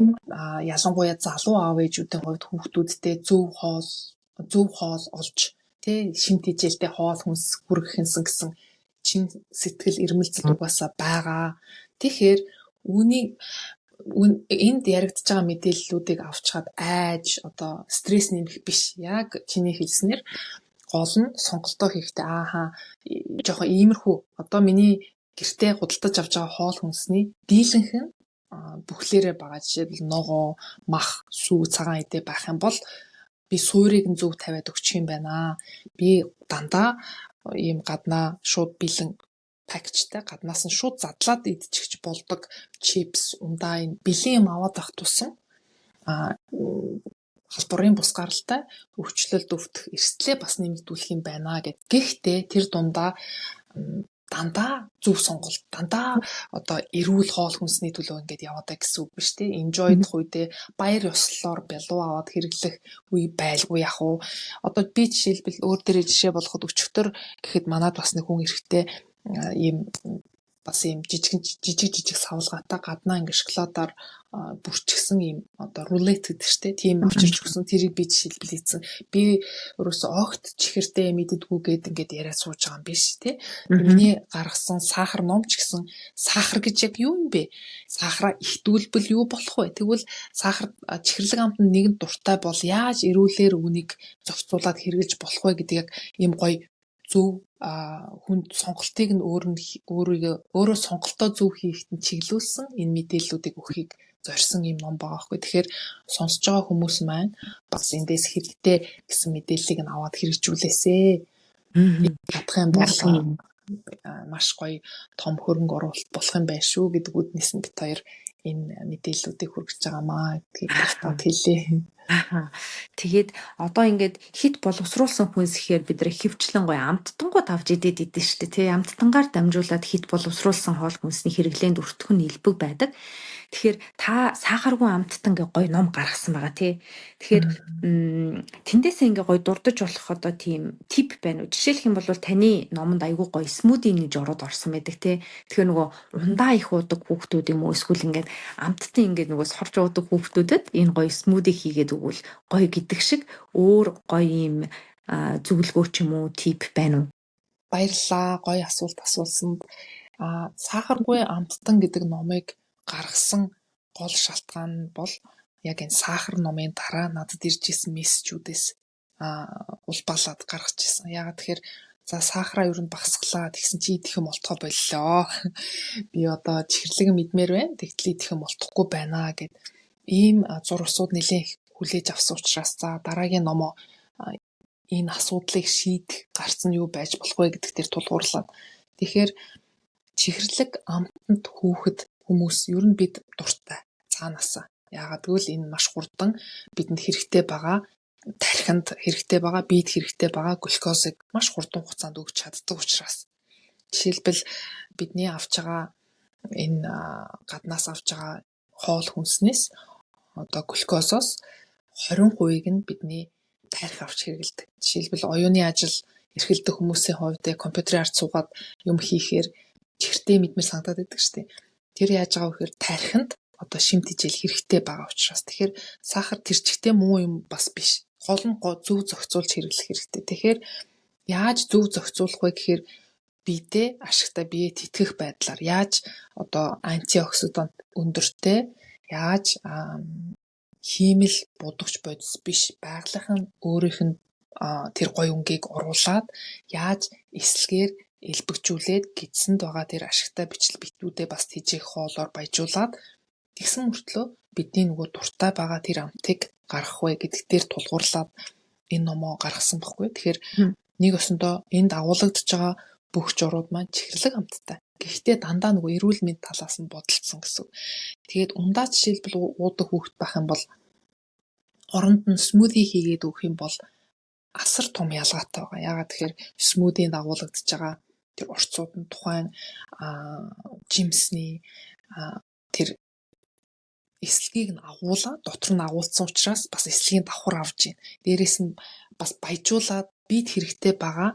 ялангуяа залуу аав ээжүүдийн хувьд хүүхдүүдтэй зөв хоол олж тий шимт хичээлтэй хоол хүнс хүргэхэнсэн гэсэн чин сэтгэл эрмэлзэл угаасаа байгаа. Тэгэхээр энд яригдж байгаа мэдээллүүдийг авчхад айж одоо стресс нэмэх биш. Яг чиний хэлснээр гол нь сонголтоо хийхдээ жоохон иймэрхүү одоо миний гэртээ худалдаж авч байгаа хоол хүнсний дийлэнх нь бүхлээрээ байгаа. Жишээлбэл ногоо, мах, сүү, цагаан эдээ байх юм бол би суурийг нь зөв тавиад өгчих юм байна. Би дандаа ийм гаднаа шууд бэлэн пакчтай гаднаас нь шууд задлаад идчихэж болдог чипс, ундаа энэ бэлэн юм аваад авах тусам халдварын бус гаралтай өвчлөлт өвдөх эрсдлээ бас нэмэгдүүлэх юм байна гэд. Гэхдээ тэр дундаа дандаа зөв сонголт, дандаа одоо эрүүл хоол хүнсний төлөө ингээд яваадаг гэсэн үг биш тий. Enjoy-дох үедээ баяр ёслолоор бялуу аваад хэрэглэх үе байлгүй яг уу. Одоо би жишээлбэл өөр дээрээ жишээ болгоход өчигдөр гэхэд манад бас нэг хүн эрэхтэй ийм бас ийм жижиг савлгаатай гаднаа ингээд шоколадаар бүрчгсэн ийм одоо рулет гэдэг штэ тийм авчирч өгсөн. Тэрийг би жишээлбэл хийсэн. Би өөрөөсөө огт чихэртэй мэддэггүй гээд ингээд яриад сууж байгаа юм биш тий. Миний гаргасан сахар ном ч гэсэн сахар гэж яг юу юм бэ? Сахараа ихтүүлбэл юу болох вэ? Тэгвэл сахар чихэрлэг амтнд нэгэн дуртай бол яаж эрүүлэр үнийг зохицуулаад хэрэглэж болох вэ гэдэг яг ийм гоё зөв хүнд сонголтыг нь өөрөө сонголтоо зөв хийхэд нь чиглүүлсэн энэ мэдээллүүдийг өгөхийг зорьсон юм ном байгаа байхгүй. Тэгэхээр сонсож байгаа хүмүүс маань бас эндээс хэрэгтэй гэсэн мэдээллийг нь аваад хэрэгжүүлээсэй. Чадах юм бол маш гоё том хөрөнгө оруулалт болох юм байна шүү гэдэг үднэс нь бит хоёр энэ мэдээллүүдийг хүргэж байгаамаа гэдгийг талтад хэлээ. Тэгээд одоо ингээд хит боловсруулсан хүнс ихээр бид нэр хөвчлэн гоё амттангууд авч идээд идэв шүү дээ тий. Амттангаар дамжуулаад хит боловсруулсан хоол хүнсний хэрэглээнд өртөх нь элбэг байдаг. Тэгэхээр та сахаргүй амттан гэ гоё ном гаргасан байгаа тий. Тэгэхээр тэндээсээ ингээ гоё дурдж болох одоо тийм тип байна уу? Жишээлх юм бол таны номонд айгүй гоё смуди гэж ороод орсон байдаг тий. Тэгэхээр нөгөө ундаа их уудаг хүүхдүүд юм уу эсвэл ингээд амттан ингээд нөгөө сорж уудаг хүүхдүүдэд энэ гоё смуди хийгээд өгвөл гоё гэдэг шиг өөр гоё юм зөвлөгөө ч юм уу тип байна уу? Баярлалаа. Гоё асуулт асуулсанд. Сахаргүй амттан гэдэг номыг гаргасан гол шалтгаан нь бол яг энэ сахар номын дараа надад ирж исэн мессежүүдээс улбаалаад гаргаж исэн. Яагаад тэгэхээр за сахараа ер нь багасглаа тэгсэн чи идэх юм олдохоо боллоо. Би одоо чихэрлэг мэдмээр байна. Тэгтэл идэх юм олдохгүй байна гэд ийм зурвсууд нэлээд хүлээж авсан учраас за дараагийн номоо энэ асуудлыг шийдэх гарц нь юу байж болох вэ гэдэг дээр тулгуурлаад. Тэгэхээр чихэрлэг амтанд хүүхэд хүмүүс ер нь бид дуртай цаанаасаа. Яагаад гэвэл энэ маш хурдан бидэнд хэрэгтэй байгаа тархинд хэрэгтэй байгаа биед хэрэгтэй байгаа глюкозыг маш хурдан хугацаанд өгч чаддаг учраас. Жишээлбэл бидний авч байгаа энэ гаднаас авч байгаа хоол хүнснээс одоо глюкозоос 20% нь бидний тархи авч хэрэгэлдэг. Жишээлбэл оюуны ажил эрхэлдэг хүмүүсийн хувьд компьютерийн ард суугаад юм хийхээр чихэртэй мэдмээр санагдаад байдаг шүү дээ. Тэр яаж байгаа вэ гэхээр тархинд одоо шимт хичээл хэрэгтэй байгаа учраас. Тэгэхээр сахар тэр чигтээ муу юм бас биш. Гол нь зөв зохицуулж хэрэглэх хэрэгтэй. Тэгэхээр яаж зөв зохицуулах вэ гэхээр биедээ ашигтай бие тэтгэх байдлаар яаж одоо антиоксидант өндөртэй яаж хиймэл будагч бодис биш байгалийнхын өөрийнх нь тэр гоё өнгийг оруулаад яаж эслэгээр элбэгжүүлээд гидсэнд байгаа тэр ашигтай бичлэл битүүдэд бас тижээх хоолоор баяжуулаад тэгсэн мөртлөө бидний нөгөө дуртай байгаа тэр амтыг гаргах вэ гэдэг дээр тулгуурлаад энэ номоо гаргасан баггүй. Тэгэхээр нэг өсөндөө энд агуулгадж байгаа бүх журууд маань чихэрлэг хамттай. Гэхдээ дандаа нөгөө эрүүл мэнд талаас нь бодолцсон гэсэн. Тэгээд ундаа жишээлбэл уудаг хүүхэд байх юм бол оронд нь смузи хийгээд өгөх юм бол асар том ялгаатай байгаа. Яагаад тэгэхээр смузинд агуулгадж байгаа тэр орцууд нь тухайн жимсний тэр эслэгийг нь агуулаад дотор нь агуулсан учраас бас эслэгийн давхар авж байна. Дээрээс нь бас баяжуулаад бид хэрэгтэй байгаа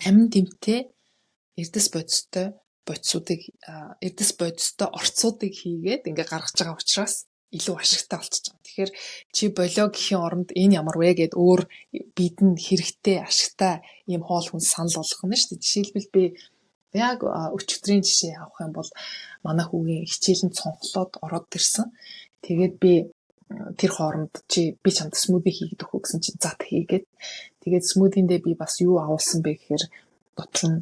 амин дэмтэй эрдэс бодистой орцуудыг хийгээд ингээ гаргаж байгаа учраас илүү ашигтай болчихж байгаа. Тэгэхээр чи болио гэхийн оронд энэ ямар вэ гэд өөр бидэнд хэрэгтэй ашигтай ийм хоол хүнс санал болгох нь шүү дээ. Жишээлбэл би яг өчигдрийн жишээ авах юм бол манай хүүгийн хичээлэнд цонхлоод ороод ирсэн. Тэгээд би тэр хооронд би чамд смузи хийгээд өгөх гэсэн чинь зат хийгээд тэгээд смузиндээ би бас юу авуулсан бэ гэхээр дотор нь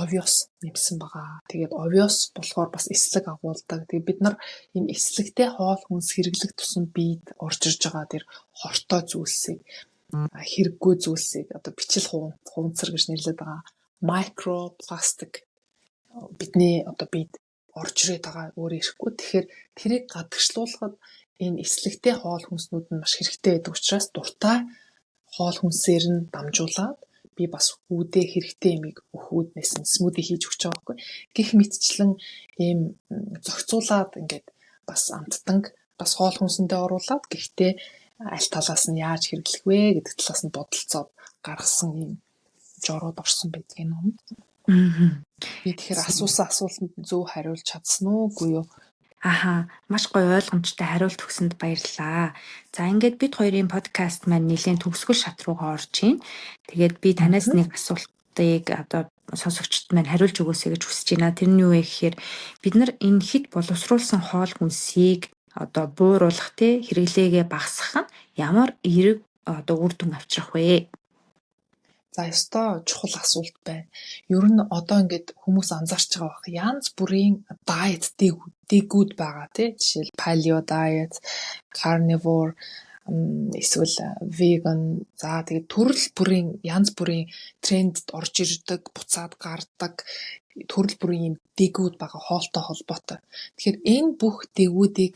овёс нэмсэн байгаа. Тэгээд овёс болохоор бас эслэг агуулдаг. Тэгээд бид нар ийм эслэгтэй хоол хүнс хэрэглэх тусам бид орж ирж байгаа тэр хортой зүйлсийг хэрэггүй зүйлсийг одоо бичил хуванцар гэж нэрлэдэг байгаа микропластик бидний одоо бид орж ирээд байгаа өөр ирэхгүй. Тэгэхээр тэрийг гадагшлуулахад энэ эслэгтэй хоол хүнснүүд нь маш хэрэгтэй байдаг учраас дуртай хоол хүнсээр нь дамжуулаад би бас хүүдээ хэрэгтэй юмыг өхүүднээс нь смузи хийж өгч байгаа байхгүй. Гэх мэтчлэн ийм зохицуулаад ингээд бас амттанг бас хоол хүнсэндээ оруулаад гэхдээ аль талаас нь яаж хэрэглэх вэ гэдэг талаас нь бодолцоод гаргасан ийм жороод орсон байдаг энэ ном. Би тэгэхээр асуусан асуултанд зөв хариулж чадсан уу үгүй юу? Маш гоё ойлгомжтой хариулт өгсөнд баярлалаа. За ингээд бид хоёрын подкаст маань нэлээд төгсгөл шат руугаа орж байна. Тэгээд би танаас нэг асуултыг одоо сонсогчдод маань хариулж өгөөсэй гэж хүсэж байна. Тэр нь юу вэ гэхээр бид нар энэ хит боловсруулсан хоол хүнсийг одоо бууруулах хэрэглээгээ багасгах нь ямар эерэг одоо үр дүн авчрах вэ? За ёстой чухал асуулт байна. Ер нь одоо ингээд хүмүүс анзаарч байгаа бах. Янз бүрийн diet дээгүүд байгаа тий. Жишээл paleo diet, carnivore, эсвэл vegan. За тэгээд төрөл бүрийн янз бүрийн трендд орж ирдэг, буцаад гардаг төрөл бүрийн юм дээгүүд байгаа хоолтой холбоотой. Тэгэхээр энэ бүх дээгүүдийг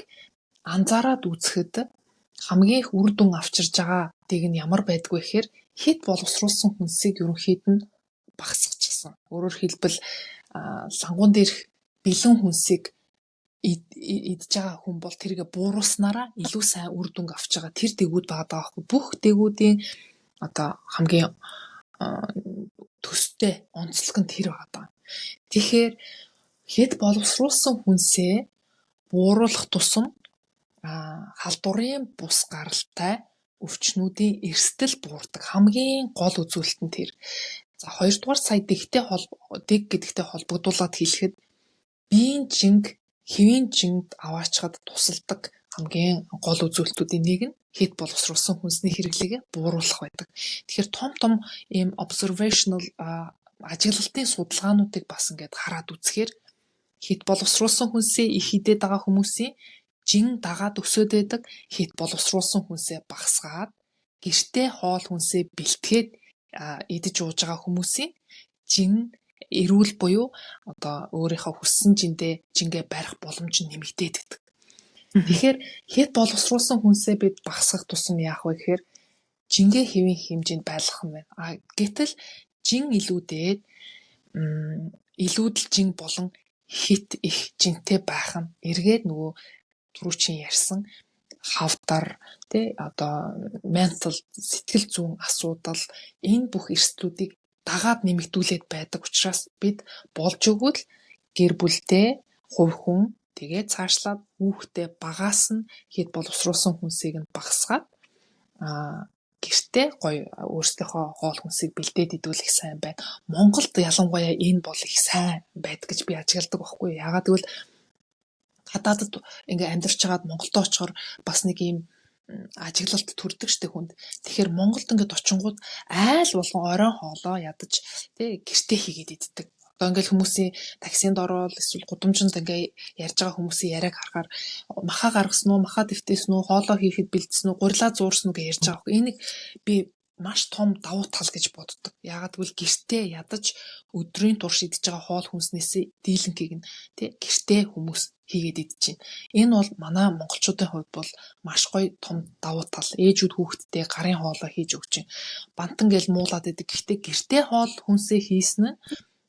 анзаараад үзэхэд хамгийн их үр дүн авчирж байгаа дэг нь ямар байдг вэ гэхээр хит боловсруулсан хүнсийг ерөнхийд нь багасгачихсан. Өөрөөр хэлбэл лангуун дээрх бэлэн хүнсийг идж байгаа хүн бол тэргээ бууруулснараа илүү сайн үр дүнг авч байгаа тэр дээгүүд байгаа байхгүй. Бүх дээгүүдийн одоо хамгийн төстэй онцлог нь тэр байгаа. Тэгэхээр хит боловсруулсан хүнсээ бууруулах тусам халдварын бус гаралтай өвчнүүдийн эрсдэл буурдаг хамгийн гол үзүүлэлт нь тэр. За хоёрдугаар сая дэг гэдэгтэй холбогдуулаад хэлэхэд биеийн жинг хэвийн жингд аваачхад тусалдаг хамгийн гол үзүүлэлтүүдийн нэг нь хит боловсруулсан хүнсний хэрэглээгээ бууруулах байдаг. Тэгэхээр том ийм observational ажиглалтын судалгаануудыг бас ингээд хараад үзэхээр хит боловсруулсан хүнсээ их идээд байгаа хүмүүсийн жин дагаад өсөд байдаг, хит боловсруулсан хүнсээ багасгаад гэртээ хоол хүнсээ бэлтгээд идэж ууж байгаа хүмүүсийн жин эрүүл буюу одоо өөрийнхөө хүссэн жингээ барих боломж нь нэмэгдээд байдаг. Тэгэхээр хит боловсруулсан хүнсээ бид багасгах тусам яах вэ гэхээр жингээ хэвийн хэмжээнд байлгах юм байна. Гэтэл жин илүүдээд илүүдэл жин болон хит их жинтэй байх нь эргээд нөгөө түрүүчийн ярьсан хавдар тий одоо ментал сэтгэл зүйн асуудал энэ бүх эрсдлүүдийг дагаад нэмэгдүүлээд байдаг учраас бид болж өгвөл гэр бүлдээ хувь хүн тэгээд цаашлаад хүүхдээ багаас нь хит боловсруулсан хүнсийг нь багасгаад гэртээ гоё өөрсдийнхөө хоол хүнсийг бэлдээд идвэл их сайн байна. Монголд ялангуяа энэ бол их сайн байдаг гэж би ажигладаг байхгүй. Ягаад гэвэл гадаадд ингээ амьдарч байгаад Монголд очихоор бас нэг юм ажиглалт төрдөг штэ хүнд. Тэгэхээр Монголд ингээд очингууд айл болгон оройн хоолоо ядаж тий гэртээ хийгээд иддэг. Одоо ингээл хүмүүсийн таксинд ороод эсвэл гудамжинд ингээ ярьж байгаа хүмүүсийн яриаг харахаар махаа гаргасан уу, махаа дэвтээсэн үү, хоолоо хийхэд бэлдсэн үү, гурилаа зуурсан уу гэж ярьж байгаа. Энийг би маш том давуу тал гэж боддог. Яагаад гэвэл гэртээ ядаж өдрийн тур шидэж байгаа хоол хүнснээс дийлэнхийг нь тий гэртээ хүмүүс хийгээд идэж байна. Энэ бол манай монголчуудын хувьд бол маш гоё том давуу тал. Ээжүүд хүүхдтэй гарын хоолоо хийж өгч байна. Бантан гэл муулаад идэг. Гэхдээ гэртээ хоол хүнсээ хийсэн нь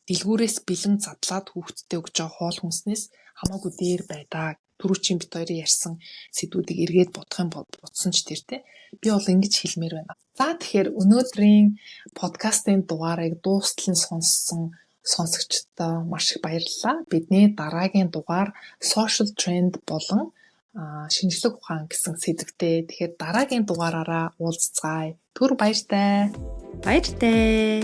дэлгүүрээс бэлэн задлаад хүүхдтэй өгж байгаа хоол хүнснээс хамаагүй дээр байдаа. Түрүүчийн бит хоёрын ярьсан сэдвүүдийг эргээд бодох юм бол бодсон ч тэр тий. Би бол ингэж хэлмээр байна. За тэгэхээр өнөөдрийн подкастын дугаарыг дуустал нь сонссон сонсогчдоо маш их баярлалаа. Бидний дараагийн дугаар social trend болон шинжлэх ухаан гэсэн сэдвтэй. Тэгэхээр дараагийн дугаараараа уулзцгаая. Түр баяртай. Баяртай.